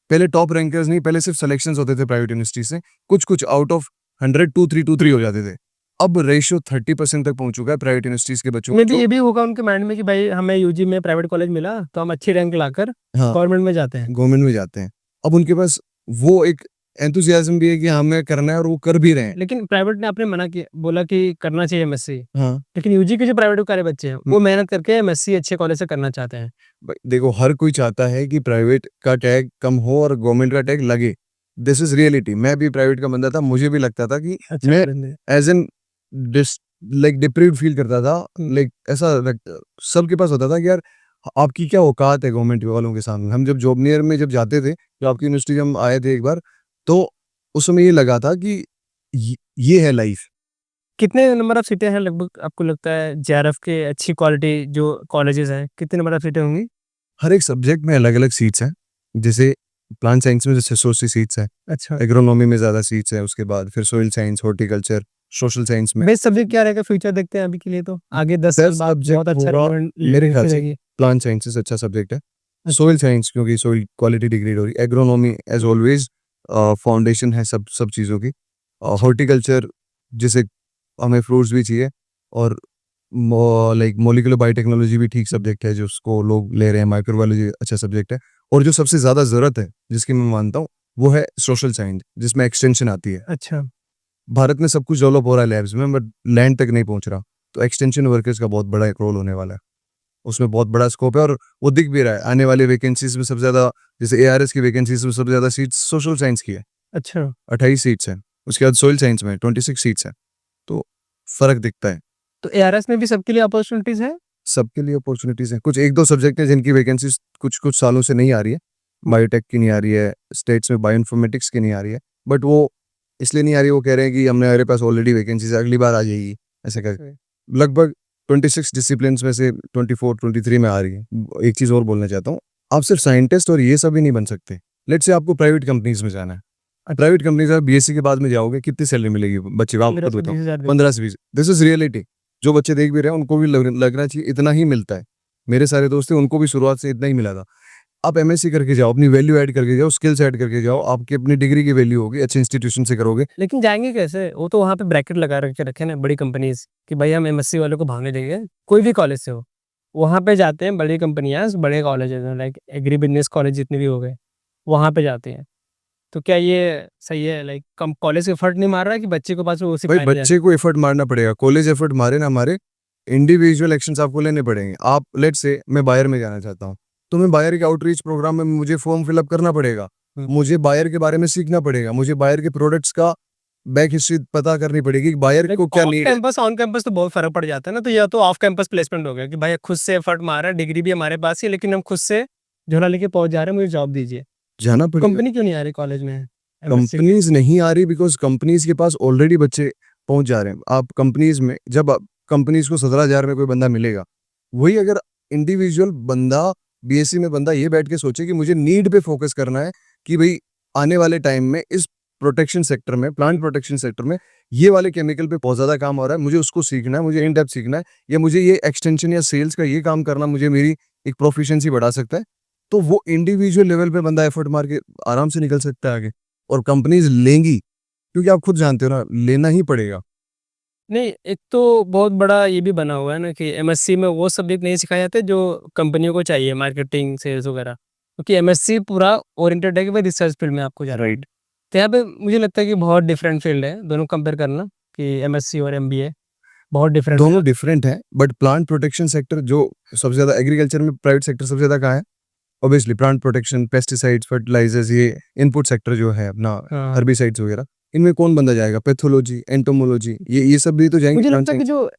पहले टॉप रैंकर्स नहीं, पहले सिर्फ सिलेक्शंस होते थे प्राइवेट यूनिवर्सिटी से, कुछ कुछ आउट ऑफ 100 2-3 हो जाते थे। अब रेशियो 30% तक पहुंच चुका है प्राइवेट यूनिवर्सिटीज के बच्चों मे का, बी जो ये भी होगा उनके माइंड में कि भाई हमें यूजी में प्राइवेट कॉलेज मिला तो हम अच्छी रैंक लाकर हाँ गवर्नमेंट में जाते हैं। गवर्नमेंट में जाते हैं। अब उनके पास वो एक एंथुसियाज्म भी है कि हमें करना है, और वो कर भी रहे हैं। लेकिन प्राइवेट ने आपने मना किया, बोला कि करना चाहिए एमएससी। हाँ, लेकिन यूजी के जो प्राइवेट वाले बच्चे हैं, वो मेहनत करके एमएससी अच्छे कॉलेज से करना चाहते हैं। भाई देखो, हर कोई चाहता है कि प्राइवेट का टैग कम हो और गवर्नमेंट का टैग लगे। This is reality. मैं भी प्राइवेट का बंदा था, मुझे भी लगता था कि अच्छा मैं करेंगे। एज एन लाइक डिप्रीव्ड फील करता था। हुँ। लाइक ऐसा सबके पास होता था कि यार आपकी क्या औकात है गवर्नमेंट वालों के सामने। हम जब जॉब नियर में जब जाते थे, जो आपकी यूनिवर्सिटी हम आए थे एक बार, तो उस समय ये लगा था कि ये है लाइफ। कितने नंबर ऑफ सीटें हैं लगभग आपको लगता है जेआरएफ के अच्छी क्वालिटी जो कॉलेजेस हैं, कितने नंबर ऑफ सीटें होंगी? हर एक सब्जेक्ट में अलग अलग सीट्स हैं। जैसे प्लांट साइंस में जैसे 600 सीट्स हैं, अच्छा, एग्रोनॉमी में ज़्यादा सीट्स हैं, उसके बाद फिर soil science, horticulture, social science में बेस्ट सब्जेक्ट क्या रहेगा फ्यूचर देखते हैं अभी के लिए, तो आगे 10 साल बेस्ट बाद सब्जेक्ट बहुत अच्छा होगा relevant मेरे ख्याल से रहेगी। प्लांट साइंसेस अच्छा सब्जेक्ट है। अच्छा। सोइल साइंस क्योंकि सोइल क्वालिटी डिग्रेड हो रही है। एग्रोनॉमी एज ऑलवेज फाउंडेशन है सब चीज़ों की। हॉर्टिकल्चर जैसे हमें फ्रूट्स भी चाहिए, और लाइक मोलिकुलर बायोटेक्नोलॉजी भी ठीक सब्जेक्ट है, जो उसको लोग ले रहे हैं। माइक्रोबायोलॉजी अच्छा सब्जेक्ट है। और जो सबसे ज़्यादा ज़रूरत है जिसकी मैं मानता हूँ, वो है सोशल साइंस, जिसमें एक्सटेंशन आती है। अच्छा, भारत में सब कुछ डेवलप हो रहा है लैब्स में, बट लैंड तक नहीं पहुंच रहा। तो एक्सटेंशन वर्कर्स का बहुत बड़ा एक रोल होने वाला है, उसमें बहुत बड़ा स्कोप है, और वो दिख भी रहा है। आने वाली वैकेंसीज में सबसे ज़्यादा, जैसे एआरएस की वैकेंसीज में सबसे ज़्यादा सीट्स सोशल साइंस की है, अच्छा। 28 सीट्स हैं। उसके बाद सोइल साइंस में 26 सीट्स हैं। तो फ़र्क दिखता है। तो एआरएस में भी सबके लिए अपॉर्चुनिटीज़ है? सबके लिए अपॉर्चुनिटीज़ हैं। कुछ 1-2 सब्जेक्ट हैं जिनकी वैकेंसीज कुछ सालों से नहीं आ रही है। बायोटेक की नहीं आ रही है, स्टेट्स में बायोइन्फॉर्मेटिक्स की नहीं आ रही है, बट वो इसलिए नहीं आ रही है, वो कह रहे हैं कि हमारे पास ऑलरेडी वैकेंसीज है, अगली बार आ जाएगी, ऐसे करके। लगभग 26 डिसिप्लिन्स में से 24-23 में आ रही है। एक चीज़ और बोलना चाहता हूँ, आप सिर्फ साइंटिस्ट और ये सब ही नहीं बन सकते। लेट्स से आपको प्राइवेट कंपनीज़ में जाना है। प्राइवेट कंपनीज़ आप बीएससी के बाद में जाओगे, कितनी सैलरी मिलेगी बच्चे को? आप 15 खुद से बताओ। 20 हज़ार 15 से 20। This is reality. जो बच्चे देख भी रहे हैं उनको भी लगना चाहिए इतना ही मिलता है। मेरे सारे दोस्त थे, उनको भी शुरुआत से इतना ही मिला था। आप एमएससी करके जाओ, अपनी वैल्यू ऐड करके जाओ, स्किल्स ऐड करके जाओ, आपकी अपनी डिग्री की वैल्यू होगी, अच्छे इंस्टीट्यूशन से करोगे। लेकिन जाएँगे कैसे? वो तो वहाँ पे ब्रैकेट लगा के रखे ना बड़ी कंपनीज़ कि भाई हम एमएससी वालों को भागने देंगे, कोई भी कॉलेज से हो। वहाँ पे जाते हैं बड़ी कंपनियाँ, बड़े कॉलेजेज़ हैं लाइक एग्री बिज़नेस कॉलेज जितने भी हो गए, वहाँ पे जाते हैं। तो क्या ये सही है लाइक कम कॉलेज एफर्ट नहीं मार रहा है कि बच्चे के पास वो भाई सिपाही जाए? बच्चे को एफर्ट मारना पड़ेगा, कॉलेज एफर्ट मारे ना मारे, इंडिविजुअल एक्शंस आपको लेने पड़ेंगे। आप लेट्स से मैं बायर में जाना चाहता हूँ, तो मैं बायर के आउटरीच प्रोग्राम में मुझे फॉर्म फिलअप करना पड़ेगा। मुझे बायर के बारे में सीखना पड़ेगा, मुझे बायर के प्रोडक्ट्स का बैक हिस्ट्री पता करनी पड़ेगी कि बायर लाइक को क्या ऑफ नीड है। कैंपस ऑन कैंपस तो बहुत फ़र्क पड़ जाता है ना, तो या तो ऑफ कैंपस प्लेसमेंट हो गया कि भाई खुद से एफर्ट मार रहा है, डिग्री भी हमारे पास ही है, लेकिन हम खुद से झोला लेके पहुँच जा रहे हैं, मुझे जॉब दीजिए। जाना पड़ेगा। कंपनी क्यों नहीं आ रही कॉलेज में एमएससी? कंपनीज नहीं आ रही बिकॉज कंपनीज के पास ऑलरेडी बच्चे पहुंच जा रहे हैं। आप कंपनीज में जब कंपनीज को 17,000 में कोई बंदा मिलेगा, वही अगर इंडिविजुअल बंदा बीएससी में बंदा ये बैठ के सोचे कि मुझे नीड पे फोकस करना है कि भाई आने वाले टाइम में इस प्रोटेक्शन सेक्टर में, प्लांट प्रोटेक्शन सेक्टर में ये वाले केमिकल पे बहुत ज़्यादा काम हो रहा है, मुझे उसको सीखना है, मुझे इन डेप्थ सीखना है, या मुझे ये एक्सटेंशन या सेल्स का ये काम करना मुझे मेरी एक प्रोफिशिएंसी बढ़ा सकता है, तो वो इंडिविजुअल लेवल पे बंदा एफर्ट मार के आराम से निकल सकता है आगे। और कंपनीज लेंगी, क्योंकि आप खुद जानते हो ना, लेना ही पड़ेगा। नहीं, एक तो बहुत बड़ा ये भी बना हुआ है ना कि एमएससी में वो सब्जेक्ट नहीं सिखाए जाते जो कंपनियों को चाहिए, मार्केटिंग, सेल्स वगैरह। क्योंकि एमएससी पूरा ओरिएंटेड है कि भाई रिसर्च फील्ड में आपको जाना है। राइट। तो यहाँ पे मुझे लगता है कि बहुत डिफरेंट फील्ड है, दोनों कंपेयर करना कि एमएससी और एमबीए बहुत डिफरेंट है। दोनों डिफरेंट हैं, बट प्लांट प्रोटेक्शन सेक्टर जो सबसे ज़्यादा एग्रीकल्चर में प्राइवेट सेक्टर सबसे ज़्यादा कहाँ है? Obviously plant protection, pesticides, fertilisers, ये इनपुट सेक्टर जो है अपना, हाँ। हर्बिसाइड्स वगैरह, इनमें कौन बंदा जाएगा? पैथोलॉजी, एंटोमोलॉजी, ये सब भी तो जाएंगे मुझे प्लांट लगता है कि जो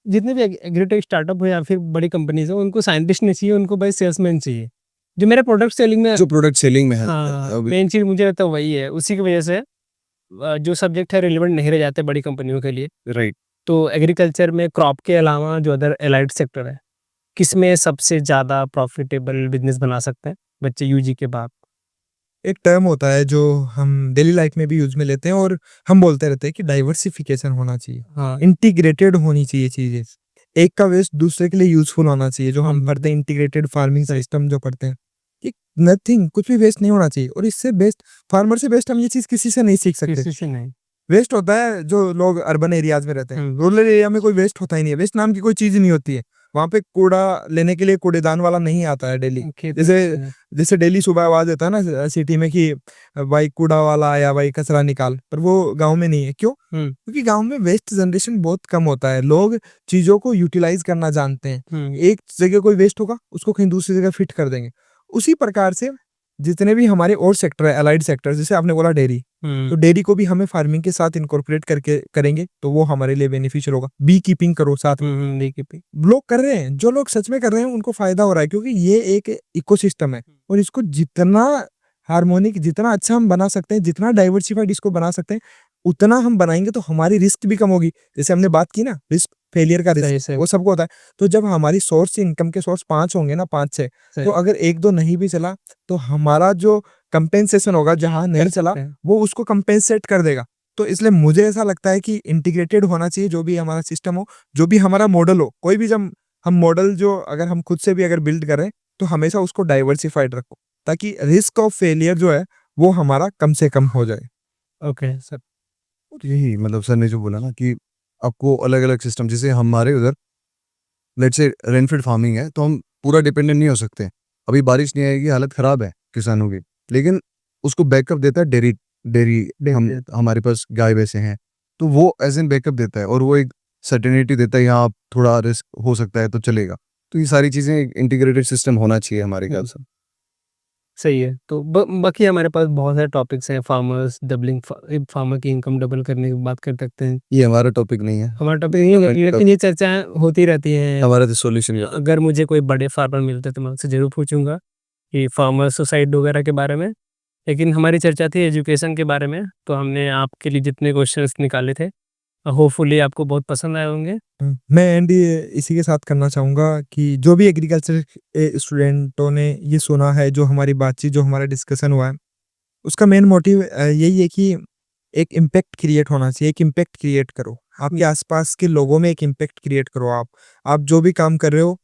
जितने भी एग्रीटेक स्टार्टअप हो या फिर बड़ी कंपनीज़ हो, उनको साइंटिस्ट नहीं चाहिए, उनको भाई सेल्समैन चाहिए। जो मेरा प्रोडक्ट सेलिंग में जो प्रोडक्ट सेलिंग में है। हाँ, मेन चीज़ मुझे लगता है वही है। उसी की वजह से जो सब्जेक्ट है रिलेवेंट नहीं रह जाते बड़ी कंपनियों के लिए। राइट। तो एग्रीकल्चर में क्रॉप के अलावा जो अदर एलाइड सेक्टर है, किसमें सबसे ज़्यादा प्रॉफिटेबल बिज़नेस बना सकते हैं बच्चे यूजी के बाद? एक टर्म होता है जो हम डेली लाइफ में भी यूज में लेते हैं और हम बोलते रहते हैं कि डाइवर्सिफिकेशन होना चाहिए, हाँ। इंटीग्रेटेड होनी चाहिए चीजें। एक का वेस्ट दूसरे के लिए यूजफुल होना चाहिए, जो हम पढ़ते हैं इंटीग्रेटेड फार्मिंग सिस्टम जो पढ़ते हैं कि नथिंग, कुछ भी वेस्ट नहीं होना चाहिए। और इससे बेस्ट, फार्मर से बेस्ट हम ये चीज किसी से नहीं सीख सकते। किसी से नहीं। वेस्ट होता है जो लोग अर्बन एरियाज में रहते हैं, हम्म। रूरल एरिया में कोई वेस्ट होता ही नहीं है। वेस्ट नाम की कोई चीज ही नहीं होती है वहाँ पे। कूड़ा लेने के लिए कूड़ेदान वाला नहीं आता है डेली। खेत में जैसे से- जैसे डेली सुबह आवाज देता है ना सिटी में कि भाई कूड़ा वाला आया, भाई कचरा निकाल, पर वो गांव में नहीं है। क्यों? हम्म, क्योंकि गांव में वेस्ट जनरेशन बहुत कम होता है। लोग चीजों को यूटिलाइज करना जानते हैं। हम्म, एक जगह कोई वेस्ट होगा, उसको कहीं दूसरी जगह फिट कर देंगे। उसी प्रकार से जितने भी हमारे और सेक्टर है, अलाइड सेक्टर, जैसे आपने बोला डेयरी, तो डेयरी को भी हमें फार्मिंग के साथ इनकॉर्पोरेट करके करेंगे तो वो हमारे लिए बेनिफिशियल होगा। बी कीपिंग करो साथ में, beekeeping। लोग कर रहे हैं, जो लोग सच में कर रहे हैं उनको फायदा हो रहा है, क्योंकि ये एक इकोसिस्टम है और इसको जितना हार्मोनिक, जितना अच्छा हम बना सकते हैं, जितना डाइवर्सिफाइड इसको बना सकते हैं, उतना हम बनाएंगे तो हमारी रिस्क भी कम होगी। जैसे हमने बात की ना, रिस्क, फेलियर का सही रिस्क से वो सबको होता है। तो जब हमारी सोर्स, इनकम के सोर्स 5 होंगे ना, 5-6, सही तो अगर 1-2 नहीं भी चला तो हमारा जो कंपेंसेशन होगा जहां नहीं कर चला सकते हैं। वो उसको कंपेंसेट कर देगा। तो इसलिए मुझे ऐसा लगता है कि इंटीग्रेटेड होना चाहिए जो भी हमारा सिस्टम हो, जो भी हमारा मॉडल हो, कोई भी जब हम मॉडल जो अगर हम खुद से भी अगर बिल्ड करें तो हमेशा उसको डाइवर्सिफाइड रखो, ताकि रिस्क ऑफ फेलियर जो है वो हमारा कम से कम हो जाए। Okay sir. यही मतलब सर ने जो बोला ना कि आपको अलग अलग सिस्टम, जैसे हमारे उधर लेट्स से रेनफेड फार्मिंग है तो हम पूरा डिपेंडेंट नहीं हो सकते। अभी बारिश नहीं आएगी, हालत खराब है किसानों की, लेकिन उसको बैकअप देता है डेयरी डेयरी हम हमारे पास गाय भैंसे हैं, तो वो एज एन बैकअप देता है और वो एक सर्टेनिटी देता है, यहाँ आप थोड़ा रिस्क हो सकता है तो चलेगा। तो ये सारी चीज़ें एक इंटीग्रेटेड सिस्टम होना चाहिए हमारे ख्याल से। सही है। तो बाकी हमारे पास बहुत सारे टॉपिक्स हैं, फार्मर्स डबलिंग, फार्मर की इनकम डबल करने की बात कर सकते हैं। ये हमारा टॉपिक नहीं है, हमारा टॉपिक नहीं होगा, लेकिन ये चर्चाएँ होती रहती हैं। हमारा तो सॉल्यूशन अगर मुझे कोई बड़े फार्मर मिलते तो मैं उनसे ज़रूर पूछूँगा कि फार्मर सुसाइड वगैरह के बारे में। लेकिन हमारी चर्चा थी एजुकेशन के बारे में, तो हमने आपके लिए जितने क्वेश्चंस निकाले थे, होपफुली आपको बहुत पसंद आए होंगे। मैं एंड इसी के साथ करना चाहूँगा कि जो भी एग्रीकल्चर स्टूडेंटों ने ये सुना है, जो हमारी बातचीत, जो हमारा डिस्कशन हुआ है, उसका मेन मोटिव यही है कि एक इम्पैक्ट क्रिएट होना चाहिए। एक इम्पैक्ट क्रिएट करो, आपके आसपास के लोगों में एक इम्पैक्ट क्रिएट करो। आप जो भी काम कर रहे हो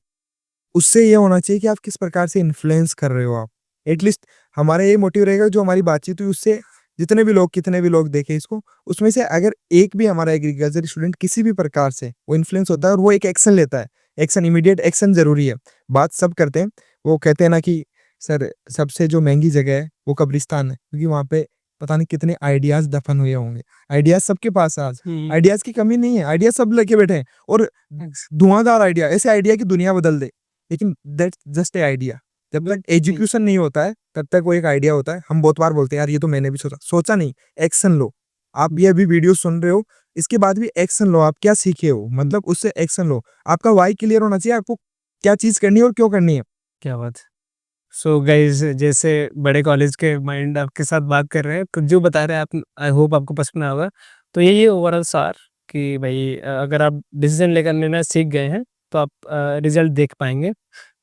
उससे ये होना चाहिए कि आप किस प्रकार से इन्फ्लुएंस कर रहे हो आप। एटलीस्ट हमारा ये मोटिव रहेगा, जो हमारी बातचीत हुई उससे जितने भी लोग, कितने भी लोग देखें इसको, उसमें से अगर एक भी हमारा एग्रीकल्चर स्टूडेंट किसी भी प्रकार से वो इन्फ्लुएंस होता है और वो एक एक्शन लेता है, एक्शन, इमीडिएट एक्शन ज़रूरी है। बात सब करते हैं, वो कहते हैं ना कि सर सबसे जो महँगी जगह है वो कब्रिस्तान है, क्योंकि वहाँ पे पता नहीं कितने आइडियाज़ दफ़न हुए होंगे। आइडियाज़ सबके पास है आज, आइडियाज़ की कमी नहीं है, आइडिया सब लेके बैठे हैं और धुआँधार आइडिया, ऐसे आइडिया की दुनिया बदल दे। लेकिन दैट्स जस्ट ए आइडिया। जब तक एजुकेशन नहीं होता है तब तक वो एक आइडिया होता है। हम बहुत बार बोलते हैं यार ये तो मैंने भी सोचा नहीं। एक्शन लो। आप ये अभी वीडियो सुन रहे हो, इसके बाद भी एक्शन लो। आप क्या सीखे हो, मतलब उससे एक्शन लो। आपका व्हाई क्लियर होना चाहिए, आपको क्या चीज़ करनी है और क्यों करनी है। क्या बात है। सो गाइज़, जैसे बड़े कॉलेज के माइंड आपके साथ बात कर रहे हैं, तो जो बता रहे हैं आप, आई होप आपको पसंद आया होगा। तो यही है ओवरऑल सार कि भई अगर आप डिसीज़न लेकर लेना सीख गए हैं, तो आप रिज़ल्ट देख पाएँगे।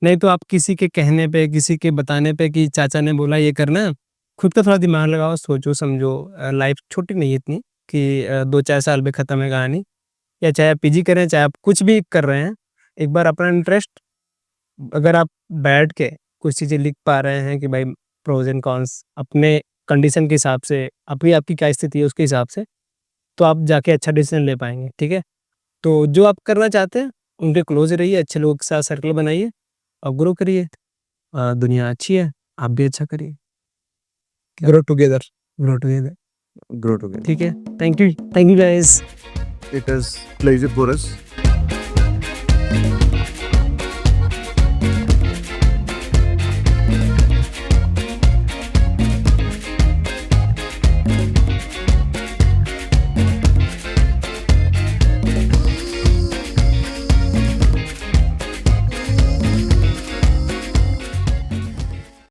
नहीं तो आप किसी के कहने पे, किसी के बताने पे कि चाचा ने बोला ये करना है, खुद का थोड़ा दिमाग लगाओ, सोचो समझो। लाइफ़ छोटी नहीं है इतनी कि 2-4 साल में ख़त्म है कहानी। या चाहे आप पीजी करें, चाहे आप कुछ भी कर रहे हैं, एक बार अपना इंटरेस्ट, अगर आप बैठ के कुछ चीज़ें लिख पा रहे हैं कि भाई प्रोज़ एंड कॉन्स अपने कंडीशन के हिसाब से, अभी आपकी क्या स्थिति है उसके हिसाब से, तो आप जाके अच्छा डिसीज़न ले पाएँगे, ठीक है? तो जो आप करना चाहते हैं, उनके क्लोज़ रहिए, अच्छे लोगों के साथ सर्कल बनाइए और ग्रो करिए। दुनिया अच्छी है, आप भी अच्छा करिए। Grow together. Grow together, grow together. ठीक है? Thank you guys. It is pleasure for us